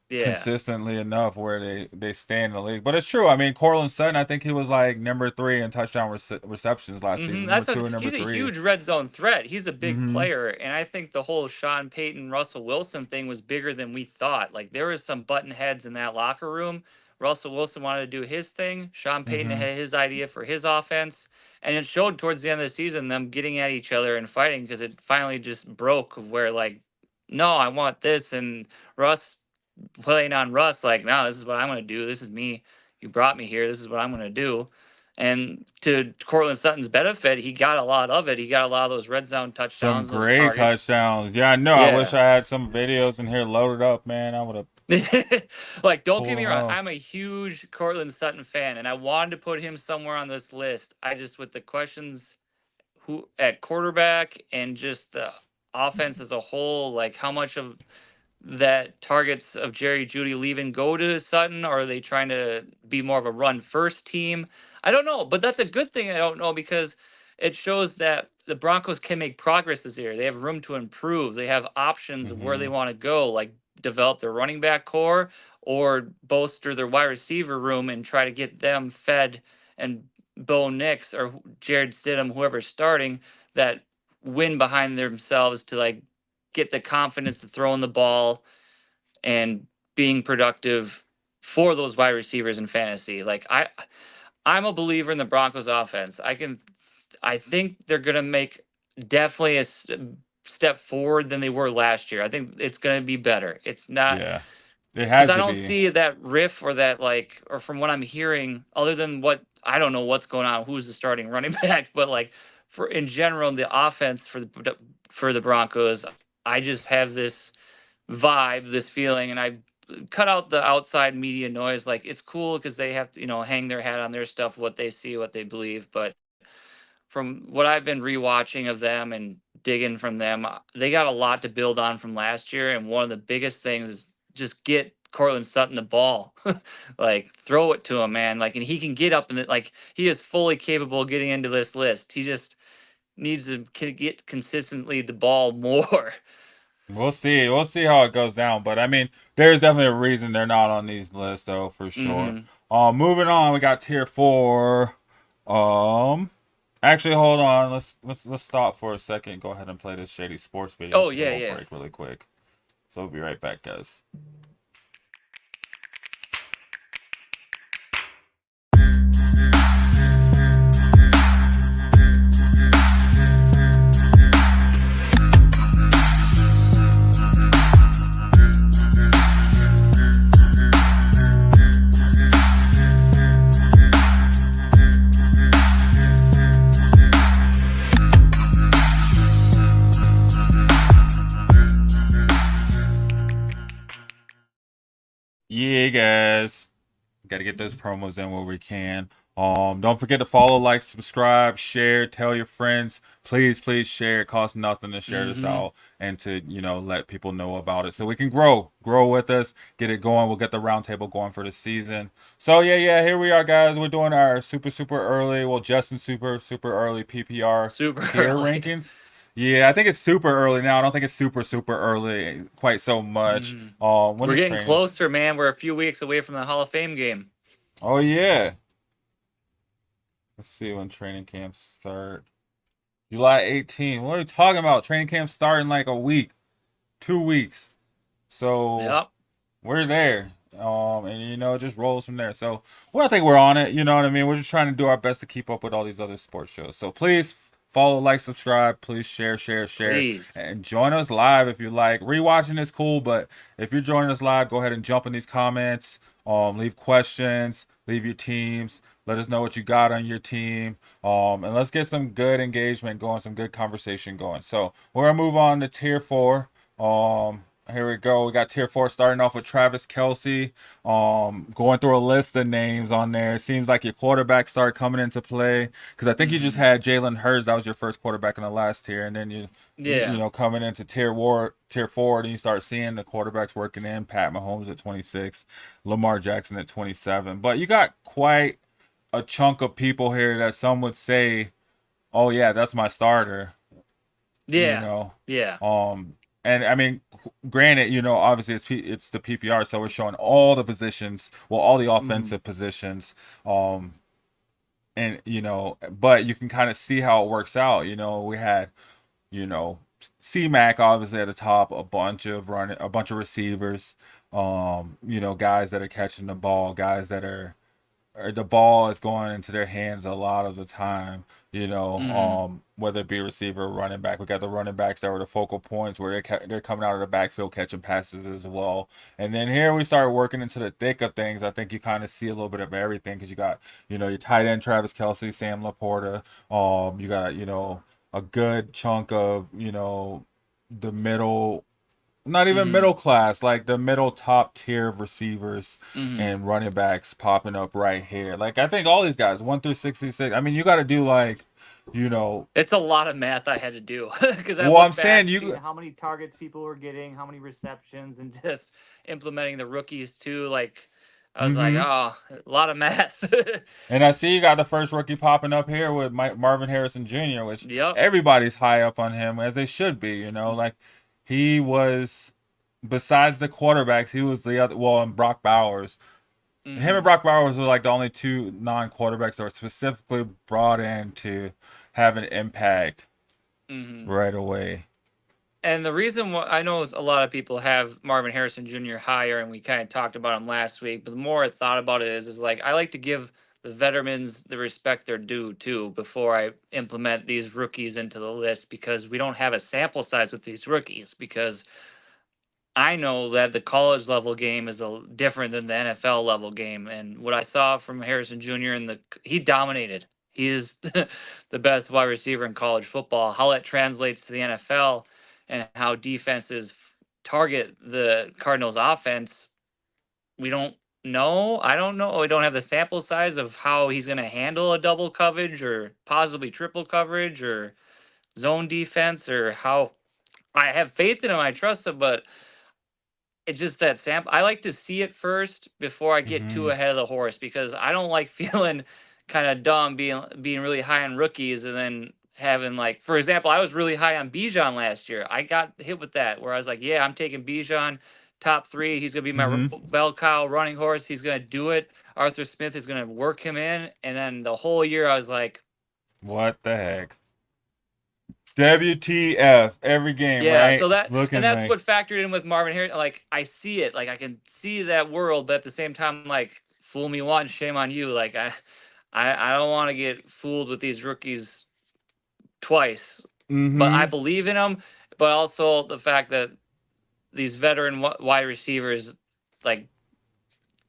Yeah. consistently enough where they stand in the league. But it's true. I mean, Cortland Sutton, I think he was like number 3 in touchdown receptions last season. Number That's 2 and number he's a 3. huge red zone threat. He's a big Mm-hmm. player, and I think the whole Sean Payton Russell Wilson thing was bigger than we thought. Like there was some button heads in that locker room. Russell Wilson wanted to do his thing. Sean Payton Mm-hmm. had his idea for his offense, and it showed towards the end of the season them getting at each other and fighting because it finally just broke of where like, no, I want this, and Russ playing on Russ, like, no, this is what I'm going to do. This is me. You brought me here. This is what I'm going to do. And to Cortland Sutton's benefit, he got a lot of it. He got a lot of those red zone Some touchdowns, those great targets. touchdowns. Yeah, I know. I wish Yeah. I had some videos in here loaded up, man. I would have Like, don't get pulled me them wrong. out. I'm a huge Cortland Sutton fan, and I wanted to put him somewhere on this list. I just, with the questions who at quarterback and just the offense as a whole, like how much of that targets of Jerry Judy leaving go to Sutton, or are they trying to be more of a run first team? I don't know, but that's a good thing. I don't know because it shows that the Broncos can make progress this year. They have room to improve. They have options of where they Mm-hmm. want to go, like develop their running back core or bolster their wide receiver room and try to get them fed and Bo Nix or Jared Stidham, whoever's starting, that win behind themselves to like get the confidence to throw in the ball and being productive for those wide receivers in fantasy. Like I'm a believer in the Broncos offense. I think they're going to make definitely a step forward than they were last year. I think it's going to be better. It's not Yeah, it because has I to don't be. see that riff or that like or from what I'm hearing other than what I don't know what's going on, who's the starting running back, but like for in general the offense for the Broncos, I just have this vibe, this feeling, and I cut out the outside media noise. Like it's cool because they have to, hang their hat on their stuff, what they see, what they believe. But from what I've been rewatching of them and digging from them, they got a lot to build on from last year. And one of the biggest things is just get Cortland Sutton the ball, like throw it to him, man. Like, and he can get up and like he is fully capable of getting into this list. He just needs to get consistently the ball more. We'll see. We'll see how it goes down. But I mean, there's definitely a reason they're not on these lists, though, for sure. Hmm. Moving on, we got tier 4. Um, actually, hold on. Let's stop for a second. Go ahead and play this Shady Sports video Oh so we yeah, won't yeah. break really quick. So we'll be right back, guys. Yeah, guys. Got to get those promos in where we can. Don't forget to follow, like, subscribe, share, tell your friends. Please, please share. It costs nothing to share this out and to, let people know about it so we can grow with us, get it going. We'll get the roundtable going for the season. So yeah, here we are, guys. We're doing our super early. Well, Justin super early PPR Super tier early. rankings. Yeah, I think it's super early now. I don't think it's super early quite so much. When We're is getting training? closer, man. We're a few weeks away from the Hall of Fame game. Oh yeah. Let's see when training camps start. July 18th. What are we talking about? Training camps start in like a week, 2 weeks. So Yep. we're there. And it just rolls from there. So I think we're on it. You know what I mean? We're just trying to do our best to keep up with all these other sports shows. So please follow, like, subscribe. Please share, Please. and join us live if you like. Rewatching is cool, but if you're joining us live, go ahead and jump in these comments. Leave questions, leave your teams. Let us know what you got on your team. And let's get some good engagement going, some good conversation going. So we're gonna move on to tier 4. Here we go. We got tier 4 starting off with Travis Kelce. Going through a list of names on there. It seems like your quarterback started coming into play because I think you just had Jalen Hurts. That was your first quarterback in the last tier, and then you coming into tier 4, and you start seeing the quarterbacks working in. Pat Mahomes at 26, Lamar Jackson at 27. But you got quite a chunk of people here that some would say, "Oh yeah, that's my starter." Yeah. Yeah. And I mean, granted, obviously it's the PPR, so we're showing all the positions, well, all the offensive positions, and but you can kind of see how it works out. We had, C-Mac obviously at the top, a bunch of receivers, guys that are catching the ball, guys that are or the ball is going into their hands a lot of the time, whether it be a receiver or running back. We got the running backs that were the focal points where they're coming out of the backfield catching passes as well. And then here we start working into the thick of things. I think you kind of see a little bit of everything because you got, your tight end Travis Kelce, Sam Laporta. You got, a good chunk of, the middle, not even middle class, like the middle top tier of receivers and running backs popping up right here. Like I think all these guys 1 through 66. I mean, you got to do like, It's a lot of math I had to do because Well, I'm saying seeing how many targets people were getting, how many receptions, and just implementing the rookies too. Like I was like, oh, a lot of math. And I see you got the first rookie popping up here with Marvin Harrison Jr., which Yep. everybody's high up on him as they should be. Like he was, besides the quarterbacks, he was the other. Well, and Brock Bowers. Him and Brock Bowers were like the only two non-quarterbacks that were specifically brought in to have an impact right away. And the reason why I know a lot of people have Marvin Harrison Jr. higher, and we kind of talked about him last week, but the more I thought about it is like I like to give the veterans the respect they're due too before I implement these rookies into the list because we don't have a sample size with these rookies because I know that the college level game is different than the NFL level game, and what I saw from Harrison Jr. He dominated. He is the best wide receiver in college football. How that translates to the NFL and how defenses target the Cardinals' offense, we don't know. I don't know. We don't have the sample size of how he's going to handle a double coverage or possibly triple coverage or zone defense or how. I have faith in him. I trust him, but it's just that sample. I like to see it first before I get too ahead of the horse because I don't like feeling kind of dumb being really high on rookies and then having like, for example, I was really high on Bijan last year. I got hit with that where I was like, yeah, I'm taking Bijan top 3. He's gonna be my bell cow running horse. He's gonna do it. Arthur Smith is gonna work him in, and then the whole year I was like, what the heck? WTF every game, Yeah, right? so Looking that's like what factored in with Marvin Harris. Like I see it, like I can see that world, but at the same time, like fool me once, shame on you. Like I don't want to get fooled with these rookies twice. But I mm-hmm. believe in them. But also the fact that these veteran wide receivers like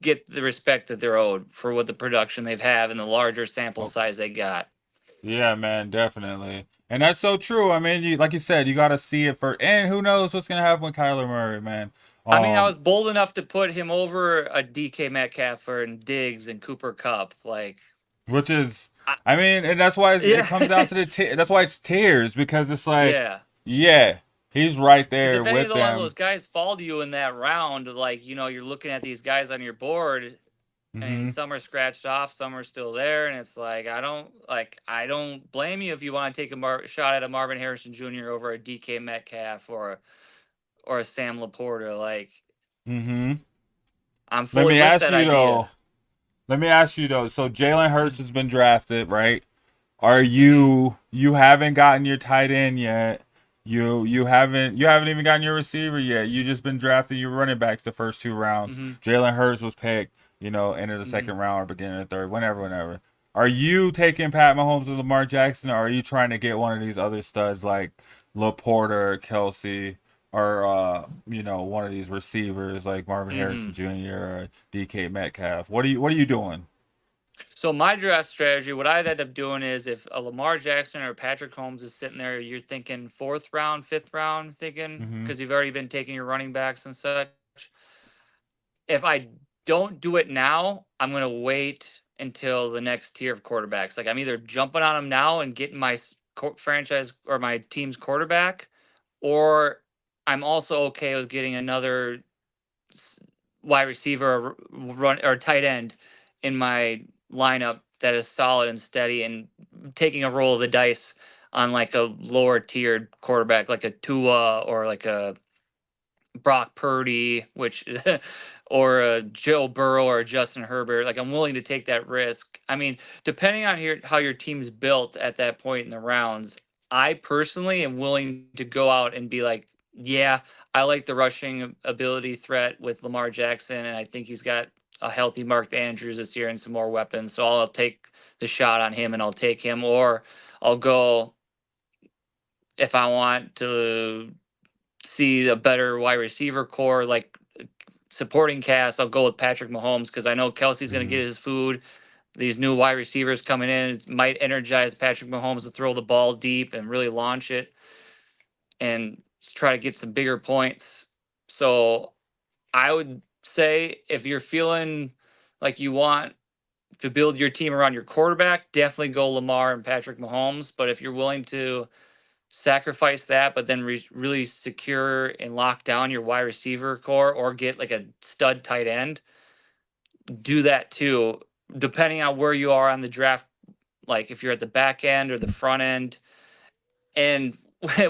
get the respect that they're owed for what the production they've had and the larger sample Oh, size they got. yeah, man, definitely. And that's so true. I mean, you like you said, you got to see it for, and who knows what's gonna happen with Kyler Murray, man. I mean, I Um, was bold enough to put him over a DK Metcalf and Diggs and Cooper Cup. Like, which is, I, I mean, and that's why it yeah, comes down to that's why it's tears because it's like, yeah. yeah, he's right Because there if any of with one of them. those guys fall to you in that round, like you're looking at these guys on your board, and Mm-hmm. some are scratched off, some are still there, and it's like I don't blame you if you want to take a shot at a Marvin Harrison Jr. over a DK Metcalf or a Sam Laporta. Like Mm-hmm. I'm Let fully me with ask that you idea. though. Let me ask you though. So Jalen Hurts has been drafted, right? Are Mm-hmm. you haven't gotten your tight end yet? You haven't even gotten your receiver yet. You just been drafting your running backs the first 2 rounds. Mm-hmm. Jalen Hurts was picked, end of the Mm-hmm. second round or beginning of the third, whenever. Are you taking Pat Mahomes or Lamar Jackson, or are you trying to get one of these other studs like Laporta, Kelsey, or one of these receivers like Marvin Mm-hmm. Harrison Jr. or DK Metcalf? What are you doing? So my draft strategy, what I'd end up doing is if a Lamar Jackson or Patrick Holmes is sitting there, you're thinking fourth round, fifth round, thinking Mm-hmm. because you've already been taking your running backs and such. If I don't do it now, I'm gonna wait until the next tier of quarterbacks. Like I'm either jumping on them now and getting my franchise or my team's quarterback, or I'm also okay with getting another wide receiver or run or tight end in my lineup that is solid and steady and taking a roll of the dice on like a lower tiered quarterback like a Tua or like a Brock Purdy, which or a Joe Burrow or a Justin Herbert. Like I'm willing to take that risk. I mean, depending on how your team's built at that point in the rounds, I personally am willing to go out and be like, yeah, I like the rushing ability threat with Lamar Jackson, and I think he's got a healthy Mark Andrews this year and some more weapons. So I'll take the shot on him and I'll take him, or I'll go if I want to see a better wide receiver core, like supporting cast, I'll go with Patrick Mahomes because I know Kelsey's going to Mm-hmm. get his food. These new wide receivers coming in it might energize Patrick Mahomes to throw the ball deep and really launch it and try to get some bigger points. So I would say if you're feeling like you want to build your team around your quarterback, definitely go Lamar and Patrick Mahomes. But if you're willing to sacrifice that, but then really secure and lock down your wide receiver core or get like a stud tight end, do that too, depending on where you are on the draft. Like if you're at the back end or the front end. And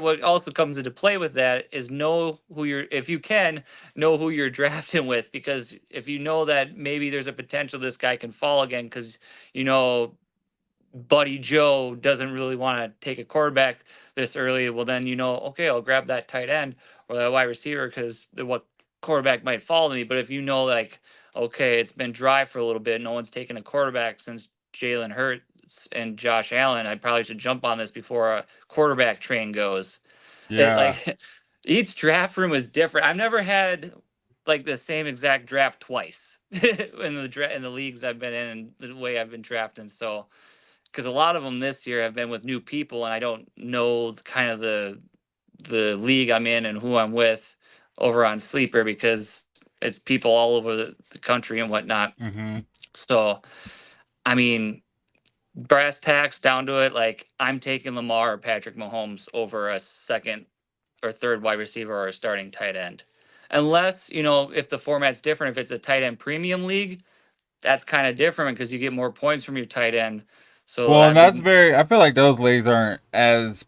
what also comes into play with that is know who you're, if you can, know who you're drafting with. Because if you know that maybe there's a potential this guy can fall again, because you know Buddy Joe doesn't really want to take a quarterback this early, well then okay, I'll grab that tight end or that wide receiver because what quarterback might fall to me. But if you know like okay, it's been dry for a little bit, no one's taken a quarterback since Jalen Hurts and Josh Allen, I probably should jump on this before a quarterback train goes. It Yeah. like each draft room is different. I've never had like the same exact draft twice in the leagues I've been in and the way I've been drafting. So because a lot of them this year have been with new people, and I don't know kind of the league I'm in and who I'm with over on Sleeper because it's people all over the country and whatnot. Mm-hmm. So, I mean, brass tacks down to it, like I'm taking Lamar or Patrick Mahomes over a second or third wide receiver or a starting tight end. Unless, if the format's different, if it's a tight end premium league, that's kind of different because you get more points from your tight end. So Well, and that that's would very. I feel like those leagues aren't as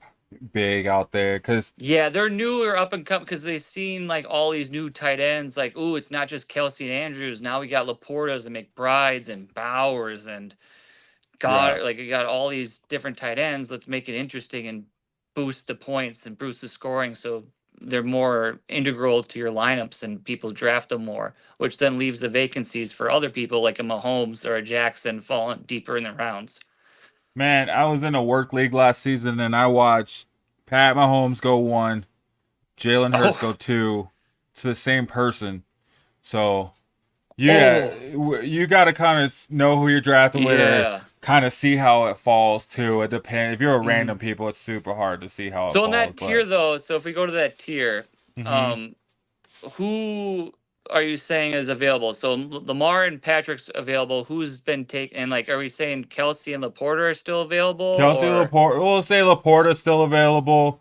big out there because Yeah, they're newer up and come because they've seen like all these new tight ends. Like, ooh, it's not just Kelsey and Andrews. Now we got Laportas and McBrides and Bowers and yeah. God, like we got all these different tight ends. Let's make it interesting. And boost the points and boost the scoring, so they're more integral to your lineups and people draft them more, which then leaves the vacancies for other people like a Mahomes or a Jackson falling deeper in the rounds. Man, I was in a work league last season and I watched Pat Mahomes go 1, Jalen Hurts go Oh, 2 to the same person. So yeah, oh, you got to kind of know who you're drafting with, or yeah. kind of see how it falls too. It depends. If you're a Mhm. random people, it's super hard to see how it So in falls. that tier But though, so if we go to that tier, hmm um, who are you saying is available? So Lamar and Patrick's available. Who's been taken? And like, are we saying Kelsey and Laporta are still available? Kelsey Or Laporte, we'll say Laporta's still available.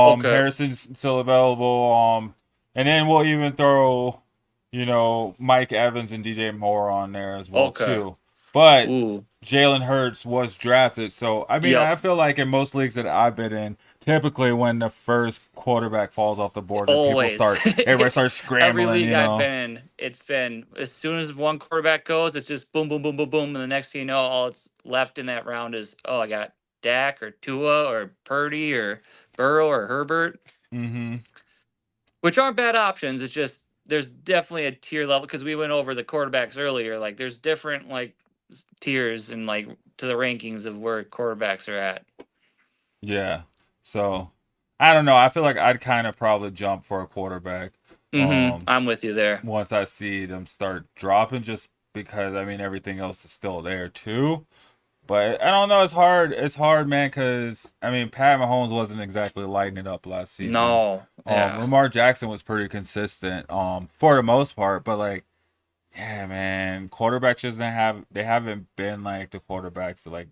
okay, Harrison's still available. And then we'll even throw, Mike Evans and DJ Moore on there as well okay, too. But ooh, Jalen Hurts was drafted, so I mean, yep, I feel like in most leagues that I've been in, typically when the first quarterback falls off the board, then always. everybody starts Every scrambling. league I've been in, it's been as soon as one quarterback goes, it's just boom, boom, boom, boom, boom, and the next thing you know, all it's left in that round is I got Dak or Tua or Purdy or Burrow or Herbert, Mm-hmm. which aren't bad options. It's just there's definitely a tier level because we went over the quarterbacks earlier. Like there's different like tiers and like to the rankings of where quarterbacks are at. Yeah. So I don't know. I feel like I'd kind of probably jump for a quarterback. Um, I'm with you there. once I see them start dropping, just because I mean everything else is still there too. But I don't know. It's hard. It's hard, man. Because I mean, Pat Mahomes wasn't exactly lighting it up last season. No, yeah. Lamar Jackson was pretty consistent. For the most part. But like, yeah, man, quarterbacks just didn't have. They haven't been like the quarterbacks of like,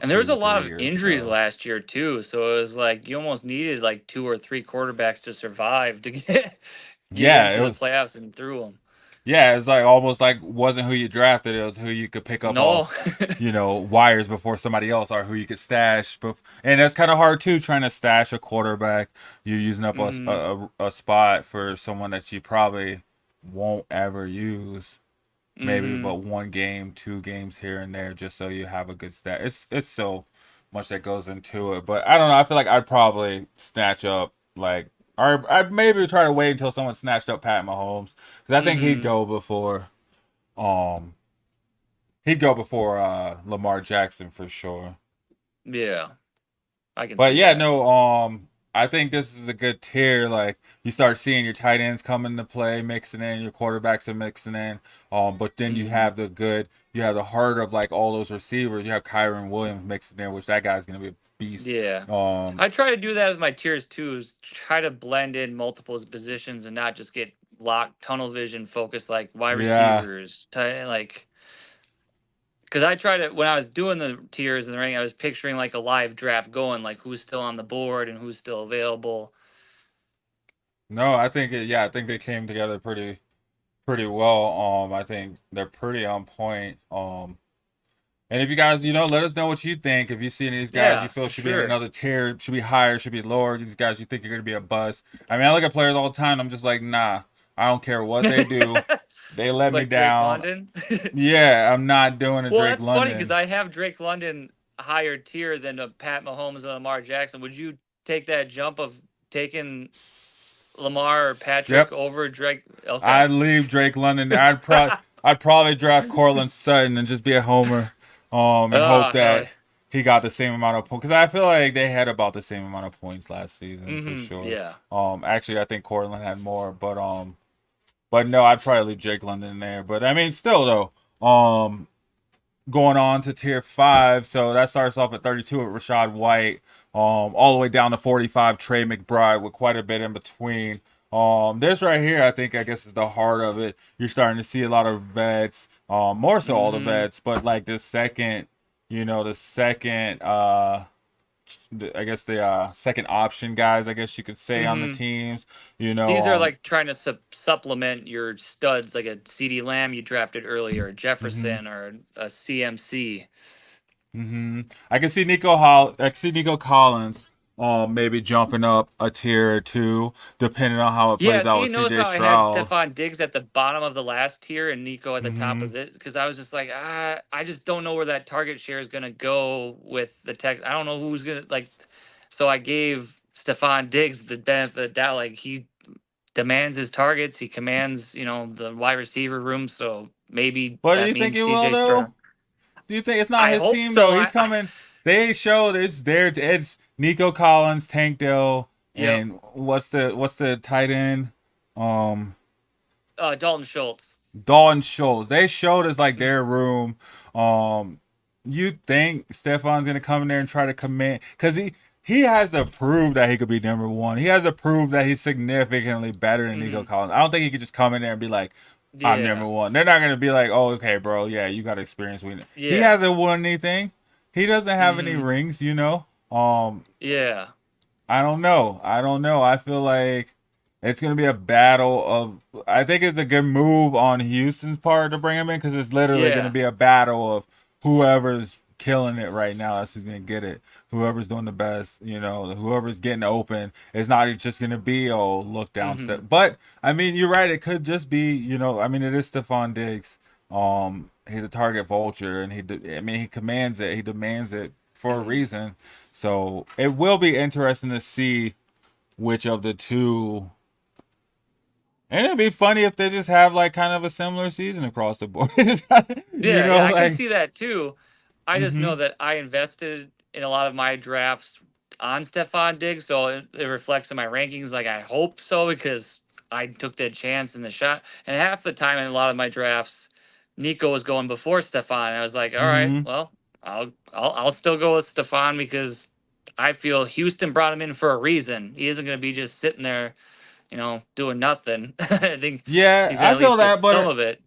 And there was a two, lot three of years injuries ago. last year too, so it was like you almost needed like two or three quarterbacks to survive to get Yeah, into it the was. playoffs and through them. Yeah, it's like almost like wasn't who you drafted. It was who you could pick up No. off, wires before somebody else, or who you could stash. And that's kind of hard too, trying to stash a quarterback. You're using up mm, a spot for someone that you probably won't ever use. Maybe mm-hmm. but one game, 2 games here and there, just so you have a good stat. It's so much that goes into it. But I don't know. I feel like I'd probably snatch up like, or I'd maybe try to wait until someone snatched up Pat Mahomes, because I think Mm-hmm. um he'd go before Lamar Jackson for sure. Yeah, I can But see yeah, that. no, I think this is a good tier. Like you start seeing your tight ends come into play, mixing in, your quarterbacks are mixing in. But then Mm-hmm. you have the heart of like all those receivers. You have Kyron Williams mixing in, which that guy's gonna be a beast. Yeah. Um, I try to do that with my tiers too, is try to blend in multiple positions and not just get locked tunnel vision focused like wide yeah, receivers, tight, like because I tried to when I was doing the tiers and the ranking, I was picturing like a live draft going, like who's still on the board and who's still available. no, I think they came together pretty well. I think they're pretty on point. And if you guys, let us know what you think. If you see any of these guys you Yeah, feel for should be in sure. another tier, should be higher, should be lower, these guys you think are going to be a bust. I mean, I look at players all the time. I'm just like, nah, I don't care what they do. They let me Like Drake down. London. Yeah, I'm not doing a Well, Drake that's funny because London. I have Drake London higher tier than a Pat Mahomes and Lamar Jackson. Would you take that jump of taking Lamar or Patrick Yep, over Drake? Okay. I'd leave Drake London. I'd probably draft Cortland Sutton and just be a homer, and hope Oh, hell that yeah. he got the same amount of points, because I feel like they had about the same amount of points last season for sure. Yeah. Actually, I think Cortland had more, but no, I'd probably leave Jake London in there. But I mean, still though, going on to tier 5, so that starts off at 32 with Rashad White, all the way down to 45 Trey McBride, with quite a bit in between. This right here, I guess is the heart of it. You're starting to see a lot of vets, more so all the Mm-hmm. vets, but like the second, I guess the second option guys, I guess you could say, on the Mm-hmm. teams. These are like trying to supplement your studs, like a CD Lamb you drafted earlier, hmm Jefferson, or a CMC. I can see I can see Nico Collins, maybe jumping up a tier or two, depending on how it Yeah, plays out see, with notice CJ how I had Stroud. Stephon Diggs at the bottom of the last tier and Nico at the top hmm of it because I was just like, I just don't know where that target share is gonna go with the tech. I don't know who's gonna like. So I gave Stephon Diggs the benefit of the doubt. Like, he demands his targets. He commands, the wide receiver room. So maybe But do that you think means he will CJ though? Stroud. Do you think it's not I his hope team so. though? He's coming. They showed it's there. It's Nico Collins, Tank Dell, Yep. and what's the tight end? Um, Dalton Schultz. Dalton Schultz. They showed us like their room. Um, you think Stefan's gonna come in there and try to command? Because he has to prove that he could be number one. He has to prove that he's significantly better than Nico Mhm. Collins. I don't think he could just come in there and be like, I'm Yeah. number one. They're not gonna be like, oh, okay, bro, yeah, you got experience. He Yeah. hasn't won anything. He doesn't have any Mhm. rings, you know. Yeah. I don't know. I feel like it's gonna be a battle of. I think it's a good move on Houston's part to bring him in because it's literally gonna Yeah. be a battle of whoever's killing it right now. That's who's gonna get it. Whoever's doing the best, whoever's getting open. It's not just gonna be look down step. Mhm. But I mean, you're right. It could just be I mean, it is Stephon Diggs. He's a target vulture, and he commands it. He demands it for a Mhm. reason. So it will be interesting to see which of the two. And it'd be funny if they just have like kind of a similar season across the board. Yeah, I can Like. see that too. I just Mm-hmm. know that I invested in a lot of my drafts on Stephon Diggs, so it reflects in my rankings. Like, I hope so, because I took that chance in the shot. And half the time in a lot of my drafts, Nico was going before Stephon. I was like, all right, Mm-hmm. well, I'll still go with Stephon, because I feel Houston brought him in for a reason. He isn't going to be just sitting there, doing nothing. I think Yeah, he's going I to at feel least get that, some but of it.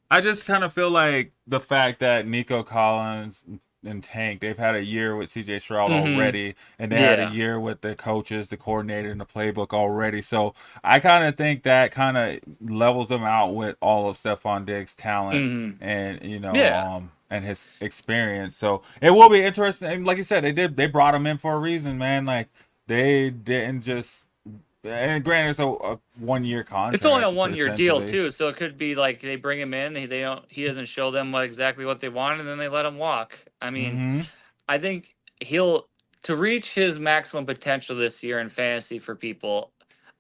I just kind of feel like the fact that Nico Collins and Tank, they've had a year with CJ Stroud Hmm. already, and they had a Yeah. year with the coaches, the coordinator, and the playbook already. So I kind of think that kind of levels them out with all of Stephon Diggs' talent Hmm. and Yeah. and his experience. So it will be interesting. And like you said, they brought him in for a reason, man. Like they didn't just. And granted, it's a 1 year It's only a contract, one-year deal essentially. too, so it could be like they bring him in, they don't, he doesn't show them exactly what they want, and then they let him walk. I mean, Mm-hmm. I think he'll to reach his maximum potential this year in fantasy for people.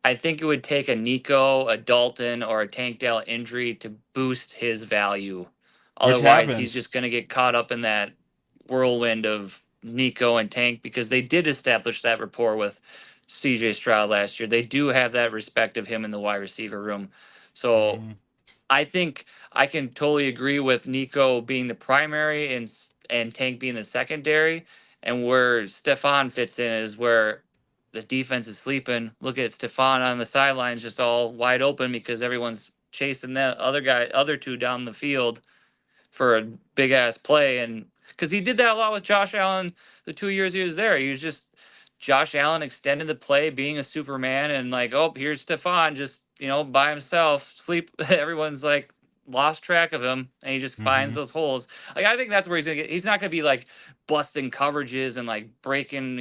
I think it would take a Nico, a Dalton, or a Tank Dell injury to boost his value. Which Otherwise, he's happens. just going to get caught up in that whirlwind of Nico and Tank, because they did establish that rapport with CJ Stroud last year. They do have that respect of him in the wide receiver room. So Mm-hmm. I think I can totally agree with Nico being the primary and Tank being the secondary. And where Stephon fits in is where the defense is sleeping. Look at Stephon on the sidelines, just all wide open because everyone's chasing that other two down the field for a big ass play. And because he did that a lot with Josh Allen the 2 years he was there, he was just Josh Allen extended the play, being a Superman, and like, oh, here's Stephon just by himself, sleep. Everyone's like lost track of him, and he just finds Mm-hmm. those holes. Like, I think that's where he's gonna get. He's not gonna be like busting coverages and like breaking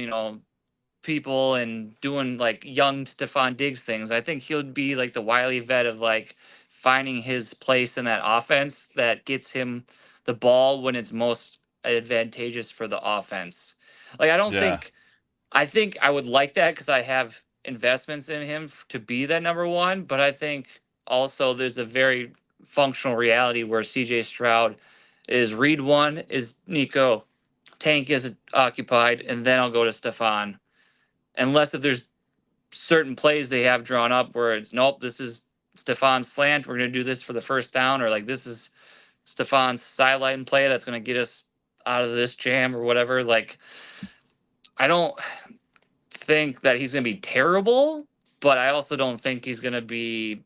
people and doing like young Stephon Diggs things. I think he'll be like the wily vet of like finding his place in that offense that gets him the ball when it's most advantageous for the offense. Like, Yeah. I think I would like that because I have investments in him to be that number one, but I think also there's a very functional reality where CJ Stroud is read one, is Nico, Tank is occupied, and then I'll go to Stephon. Unless if there's certain plays they have drawn up where it's nope, this is Stephon's slant, we're gonna do this for the first down, or like this is Stephon's sideline play that's gonna get us out of this jam or whatever. Like, I don't think that he's gonna be terrible, but I also don't think he's gonna be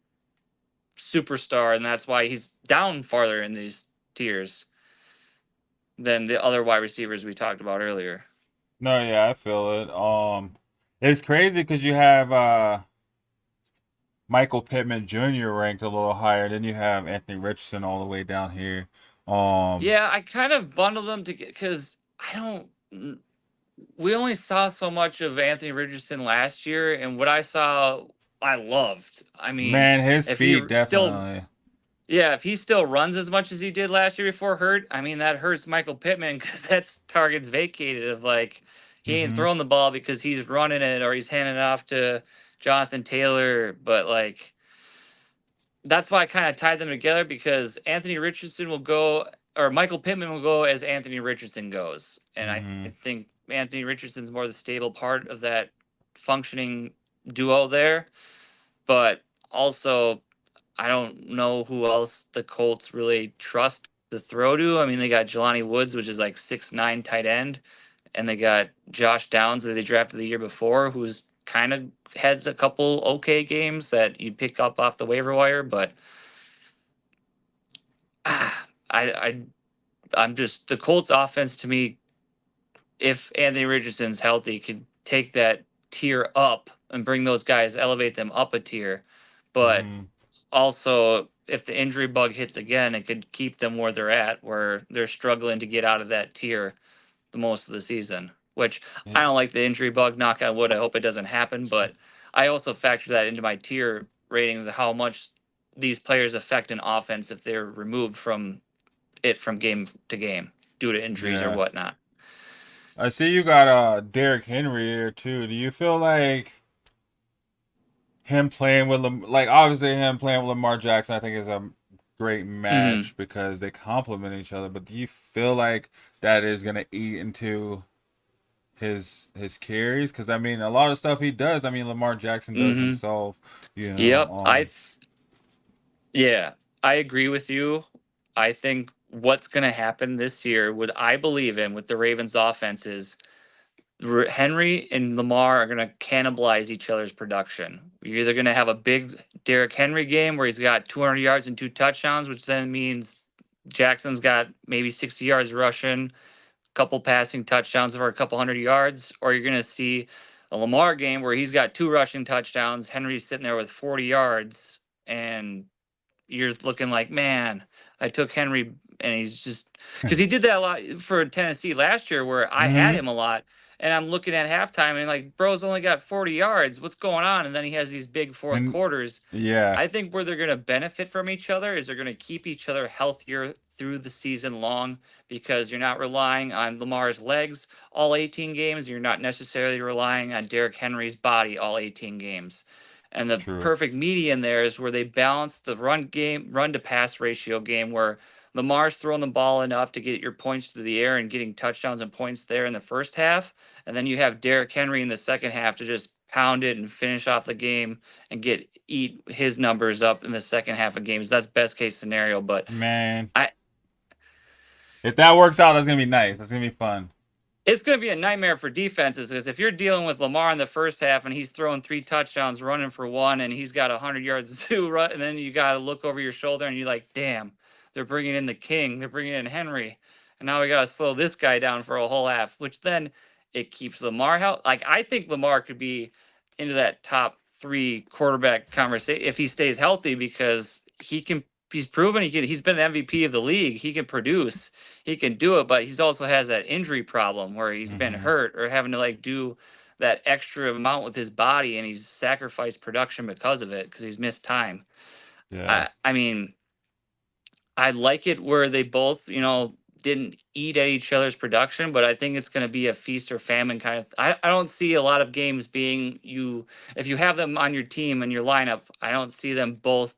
superstar, and that's why he's down farther in these tiers than the other wide receivers we talked about earlier. No, yeah, I feel it. It's crazy because you have Michael Pittman Jr. ranked a little higher, then you have Anthony Richardson all the way down here. Um, Yeah, I kind of bundle them to because I don't. We only saw so much of Anthony Richardson last year, and what I saw, I loved. I mean, man, his if he feet still, definitely. yeah, if he still runs as much as he did last year before hurt, I mean, that hurts Michael Pittman because that's targets vacated of like he ain't Mm-hmm. throwing the ball because he's running it or he's handing it off to Jonathan Taylor. But like that's why I kind of tied them together because Anthony Richardson will go or Michael Pittman will go as Anthony Richardson goes. And I Mm-hmm. think Anthony Richardson's more the stable part of that functioning duo there. But also, I don't know who else the Colts really trust to throw to. I mean, they got Jelani Woods, which is like 6'9" tight end, and they got Josh Downs that they drafted the year before, who's kind of has a couple okay games that you pick up off the waiver wire, but I I'm just the Colts offense to me, if Anthony Richardson's healthy, could take that tier up and bring those guys, elevate them up a tier. But Mm-hmm. also, if the injury bug hits again, it could keep them where they're at, where they're struggling to get out of that tier the most of the season. Which Yeah. I don't like the injury bug. Knock on wood. I hope it doesn't happen. But I also factor that into my tier ratings of how much these players affect an offense if they're removed from it from game to game due to injuries or Yeah. whatnot. I see you got Derrick Henry here too. Do you feel like him playing with like obviously him playing with Lamar Jackson I think is a great Mm-hmm. match because they complement each other, but do you feel like that is going to eat into his carries? Because I mean a lot of stuff he does, I mean Lamar Jackson does Mm-hmm. himself, Yep. Yeah, I agree with you. I think what's going to happen this year, what I believe in with the Ravens offense is Henry and Lamar are going to cannibalize each other's production. You're either going to have a big Derrick Henry game where he's got 200 yards and 2 touchdowns, which then means Jackson's got maybe 60 yards rushing, couple passing touchdowns for a couple hundred yards, or you're going to see a Lamar game where he's got 2 rushing touchdowns. Henry's sitting there with 40 yards, and you're looking like, man, I took Henry, and he's just because he did that a lot for Tennessee last year, where I had Mm-hmm. him a lot, and I'm looking at halftime and like, bro's only got 40 yards. What's going on? And then he has these big fourth And quarters. yeah, I think where they're going to benefit from each other is they're going to keep each other healthier through the season long because you're not relying on Lamar's legs all 18 games. You're not necessarily relying on Derrick Henry's body all 18 games. And the true. perfect median there is where they balance the run to pass ratio game where Lamar's throwing the ball enough to get your points through the air and getting touchdowns and points there in the first half. And then you have Derrick Henry in the second half to just pound it and finish off the game and eat his numbers up in the second half of games. That's best case scenario. But Man, I if that works out that's going to be nice. That's going to be fun. it's going to be a nightmare for defenses because if you're dealing with Lamar in the first half and he's throwing 3 touchdowns, running for one, and he's got 100 yards to run, and then you got to look over your shoulder and you're like, damn, they're bringing in the king, they're bringing in Henry, and now we got to slow this guy down for a whole half, which then it keeps Lamar out. Like I think Lamar could be into that top 3 quarterback conversation if he stays healthy because he can. He's proven he can. He's been an MVP of the league. He can produce, he can do it, but he's also has that injury problem where he's been Mm-hmm. hurt or having to like do that extra amount with his body, and he's sacrificed production because of it because he's missed time. Yeah. I mean, I like it where they both, didn't eat at each other's production, but I think it's going to be a feast or famine kind of. I don't see a lot of games being if you have them on your team and your lineup. I don't see them both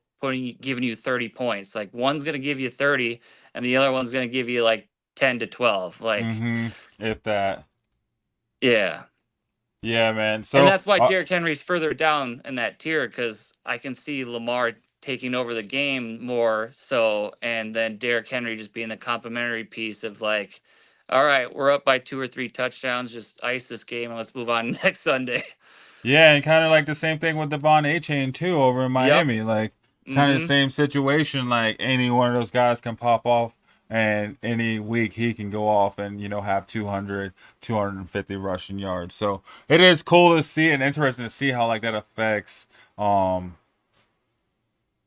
giving you 30 points. Like one's going to give you 30, and the other one's going to give you like 10 to 12. Like, Mm-hmm. If that. yeah. Yeah, man. And So that's why Derrick Henry's further down in that tier because I can see Lamar taking over the game more so, and then Derrick Henry just being the complementary piece of like, all right, we're up by 2 or 3 touchdowns, just ice this game and let's move on next Sunday. yeah, and kind of like the same thing with Devon A. Chain too over in Yep. Miami. Like kind of the Mm-hmm. same situation. Like any one of those guys can pop off, and any week he can go off and have 200, 250 rushing yards. So it is cool to see and interesting to see how like that affects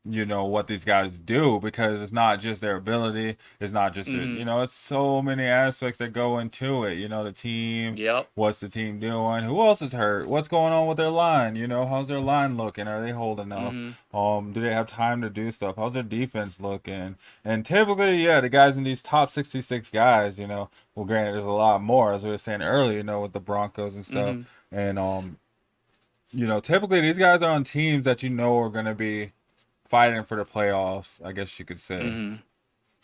what these guys do, because it's not just their ability, it's not just Mm-hmm. it's so many aspects that go into it. The team, Yep. what's the team doing, who else is hurt, what's going on with their line, how's their line looking, are they holding up, Mm-hmm. do they have time to do stuff, how's their defense looking. And typically, yeah, the guys in these top 66 guys, well, granted, there's a lot more, as we were saying earlier, with the Broncos and stuff. Mm-hmm. And typically these guys are on teams that are going to be fighting for the playoffs, I guess you could say. Mm-hmm.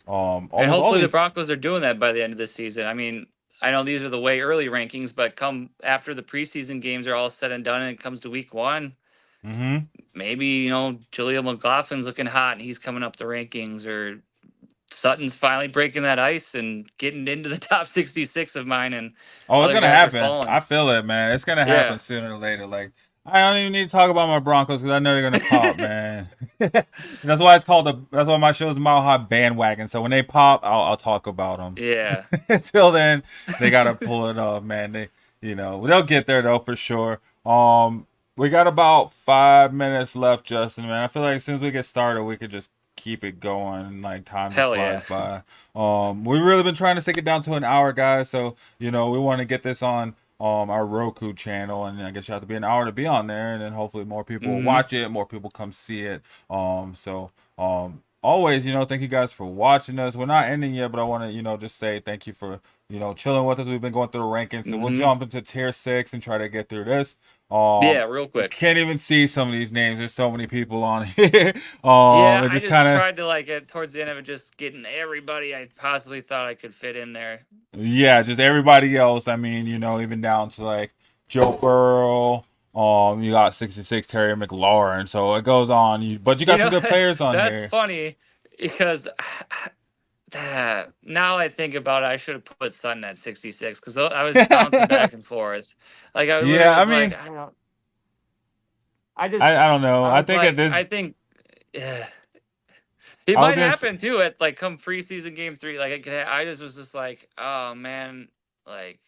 And Almost all hopefully the these. Broncos are doing that by the end of the season. I mean, I know these are the way early rankings, but come after the preseason games are all said and done and it comes to week one, Mm-hmm. maybe, Jaleel McLaughlin's looking hot and he's coming up the rankings, or Sutton's finally breaking that ice and getting into the top 66 of mine, and Oh, it's other gonna guys are happen. I falling. feel it, man. It's gonna happen Yeah. sooner or later. Like, I don't even need to talk about my Broncos because I know they're gonna pop, man. That's why it's called That's why my show is Mile High Bandwagon. So when they pop, I'll talk about them. Yeah. Until then, they gotta pull it off, man. They'll get there though for sure. We got about 5 minutes left, Justin. Man, I feel like as soon as we get started, we could just keep it going. Like time just Hell yeah. flies by. We've really been trying to stick it down to an hour, guys. So we want to get this on our Roku channel, and I guess you have to be an hour to be on there, and then hopefully more people will Mm-hmm. watch it, more people come see it. Always, thank you guys for watching us. We're not ending yet, but I want to, just say thank you for, chilling with us. We've been going through the rankings, so we'll Mm-hmm. jump into tier 6 and try to get through this. Yeah, real You quick. can't even see some of these names. There's so many people on here. Yeah, It I just just kind of, tried to towards the end of it, just getting everybody I possibly thought I could fit in there. yeah, just everybody else. I mean, even down to like Joe Burrow. You got 66 Terry McLaurin. So it goes on. But you got some good players on That's here. funny because now I think about it, I should have put Sutton at 66 because I was bouncing back and forth. Like I literally Yeah, I was mean, like, I don't. I just I don't know. I I was think at like, this, I think yeah, it I was might gonna. happen too at come preseason game 3. Like I just was just like, oh man, like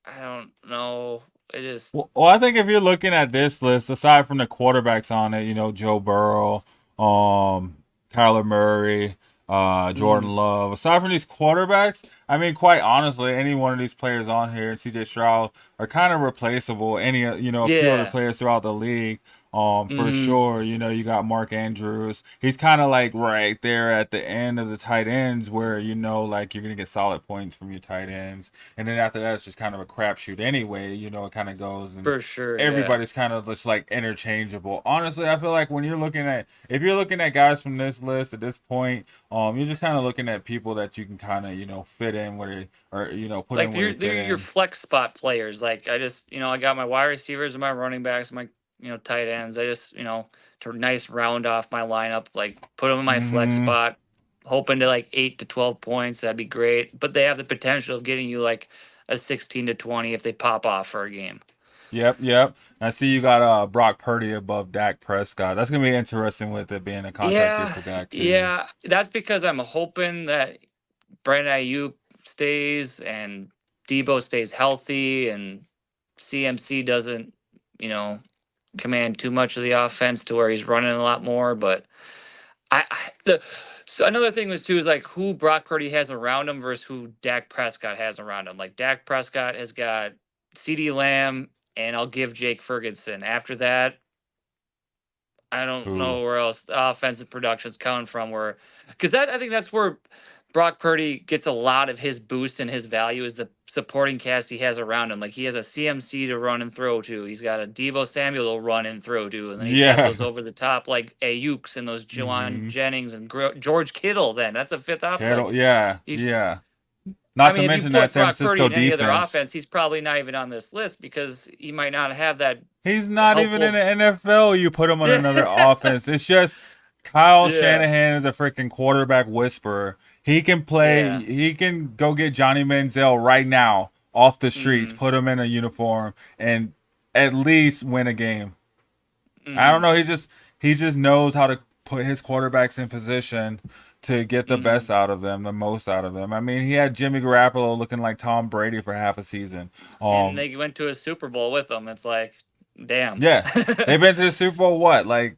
I don't know. It just Well, I think if you're looking at this list, aside from the quarterbacks on it, Joe Burrow, Kyler Murray, mm, Jordan Love. Aside from these quarterbacks, I mean, quite honestly, any one of these players on here, and CJ Stroud, are kind of replaceable. Any, a few other yeah. players throughout the league. For Mm-hmm. sure, you got Mark Andrews. He's kind of like right there at the end of the tight ends where, like you're going to get solid points from your tight ends. And then after that, it's just kind of a crapshoot anyway. It kind of goes, and For sure, yeah. everybody's kind of just like interchangeable. Honestly, I feel like if you're looking at guys from this list at this point, you're just kind of looking at people that you can kind of, fit in where or, put in Like where they they're fit your in. flex spot players. Like I just, I got my wide receivers and my running backs, my tight ends. I just, to nice round off my lineup, like put them in my flex Mm-hmm. spot, hoping to 8 to 12 points. That'd be great. But they have the potential of getting you like a 16 to 20 if they pop off for a game. Yep, yep. I see you got Brock Purdy above Dak Prescott. That's gonna be interesting with it being a contract year Yeah, for Dak too. yeah. That's because I'm hoping that Brandon Ayuk stays and Debo stays healthy and CMC doesn't, you know, command too much of the offense to where he's running a lot more. But so another thing was too is like who Brock Purdy has around him versus who Dak Prescott has around him. Like Dak Prescott has got CeeDee Lamb, and I'll give Jake Ferguson. After that, I don't Who? know where else the offensive production's coming from. Where because that I think that's where Brock Purdy gets a lot of his boost and his value is the supporting cast he has around him. Like he has a CMC to run and throw to. He's got a Debo Samuel to run and throw to, and then he's got Yeah. those over the top like Ayuk's and those Juwan Mm-hmm. Jennings and George Kittle. Then that's a fifth off. Like Kittle. Yeah, he's. yeah. I Not to mean, if you mention that put San Brock Purdy Francisco in any other defense. offense, he's probably not even on this list because he might not have that He's not even in helpful. the NFL. You put him on Yeah. another offense. It's just Kyle Yeah. Shanahan is a freaking quarterback whisperer. He can play. Yeah. He can go get Johnny Manziel right now off the streets, Mm-hmm. put him in a uniform, and at least win a game. I don't Mm-hmm. know. He just knows how to put his quarterbacks in position to get the Mm-hmm. best out of them, the most out of them. I mean, he had Jimmy Garoppolo looking like Tom Brady for half a season. And they went to a Super Bowl with him. It's like, damn. Yeah, they've been to the Super Bowl what, like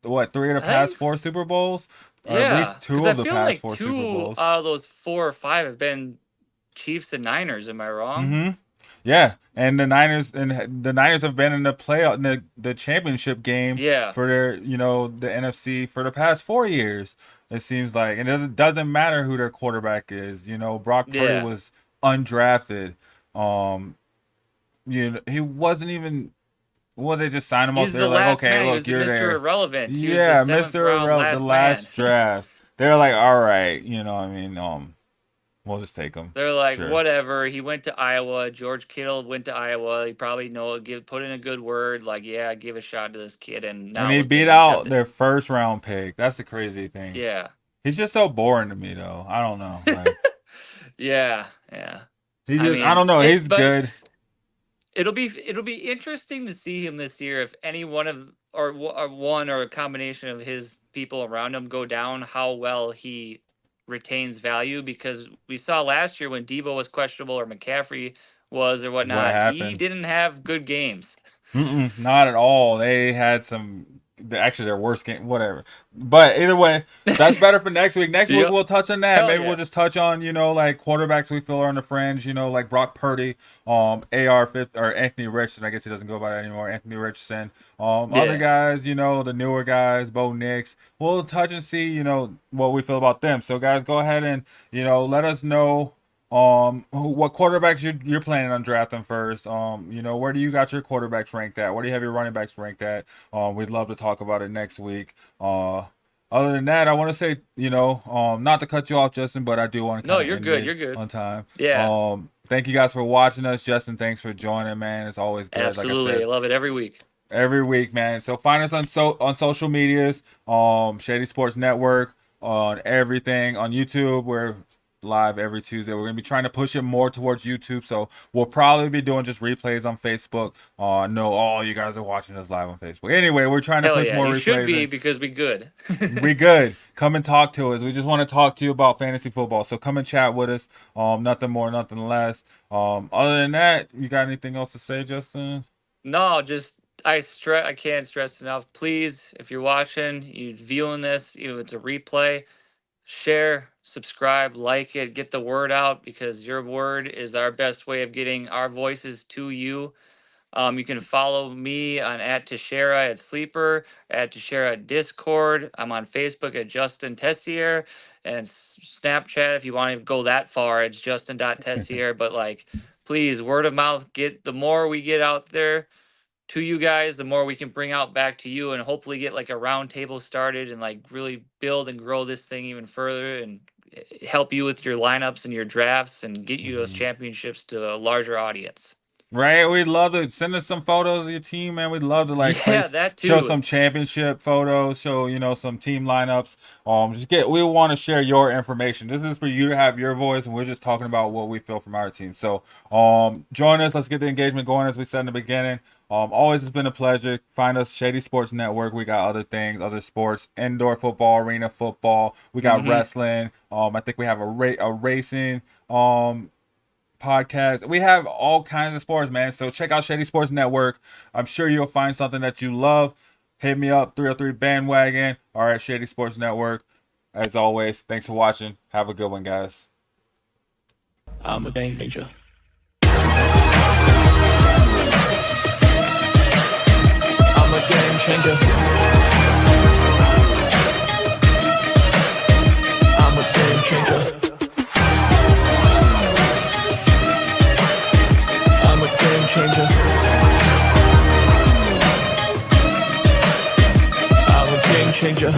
3 of the I past think 4 Super Bowls, or at Yeah, least because 2 I of the feel past like 4 Super 2 Bowls. out of those 4 or 5 have been Chiefs and Niners. Am I wrong? Mm-hmm. Yeah, and the Niners have been in the playoff, in the championship game Yeah, for their, the NFC for the past 4 years. It seems like, and it doesn't matter who their quarterback is. Brock Purdy yeah. was undrafted. Um, he wasn't even. Well, they just signed him up. He's They're the like, last okay, man. He was look, the you're Mr. there. Irrelevant. He was the Yeah, seventh Mister round The last man. last draft. They're like, all right, what I mean, we'll just take him. They're like, Sure. whatever. He went to Iowa. George Kittle went to Iowa. He probably put in a good word. Like, yeah, give a shot to this kid. And And now he look at beat him. He's got out the their first round pick. That's the crazy thing. yeah, He's just so boring to me, though. I don't know. Like yeah, yeah. I don't know. He's But good. it'll be interesting to see him this year if any one of or one or a combination of his people around him go down, how well he retains value, because we saw last year when Debo was questionable or McCaffrey was or What whatnot, he happened? didn't have good games. Not at all. They had actually their worst game, whatever. But either way, that's better for next week. Next week Yep. we'll touch on that. Hell Maybe yeah. we'll just touch on, like quarterbacks we feel are on the fringe, like Brock Purdy, AR-5 or Anthony Richardson. I guess he doesn't go by that anymore. Anthony Richardson. Other Yeah. guys, the newer guys, Bo Nix. We'll touch and see, what we feel about them. So guys, go ahead and, let us know what quarterbacks you're planning on drafting first. Where do you got your quarterbacks ranked at? Where do you have your running backs ranked at? We'd love to talk about it next week. Other than that, I want to say, not to cut you off, Justin, but I do want to No, kind of you're end good. it You're good. on time. Yeah. Thank you guys for watching us. Justin, thanks for joining, man. It's always good. Absolutely. Like I I said, love it every week. every week, man. So find us on social medias, Shady Sports Network, on everything, on YouTube. We're live every Tuesday. We're gonna be trying to push it more towards YouTube, so we'll probably be doing just replays on Facebook. No, all you guys are watching us live on Facebook. Anyway, we're trying to Hell push yeah. more You should replays. be, because we good. We good. Come and talk to us. We just want to talk to you about fantasy football. So come and chat with us. Nothing more, nothing less. Other than that, you got anything else to say, Justin? No, just I can't stress enough. Please, if you're watching, you viewing this, even if it's a replay, share, subscribe, like it, get the word out, because your word is our best way of getting our voices to you. You can follow me on @Teixeira at Sleeper, @Teixeira at Discord. I'm on Facebook at Justin Tessier, and Snapchat, if you want to go that far, it's Justin.Tessier. But like, please, word of mouth, the more we get out there to you guys, the more we can bring out back to you, and hopefully get like a round table started and like really build and grow this thing even further, and help you with your lineups and your drafts and get you those championships to a larger audience. Right, we'd love to send us some photos of your team, man. We'd love to Yeah, that show too. some championship photos, show some team lineups. We want to share your information. This is for you to have your voice, and we're just talking about what we feel from our team. So, join us. Let's get the engagement going, as we said in the beginning. Always has been a pleasure. Find us Shady Sports Network. We got other things, other sports, indoor football, arena football. We got wrestling. I think we have a racing podcast. We have all kinds of sports, man. So check out Shady Sports Network. I'm sure you'll find something that you love. Hit me up, 303 Bandwagon. All right, Shady Sports Network. As always, thanks for watching. Have a good one, guys. I'm a game changer. I'm a game changer. I'm a game changer. I'm a game changer. I'm a game changer.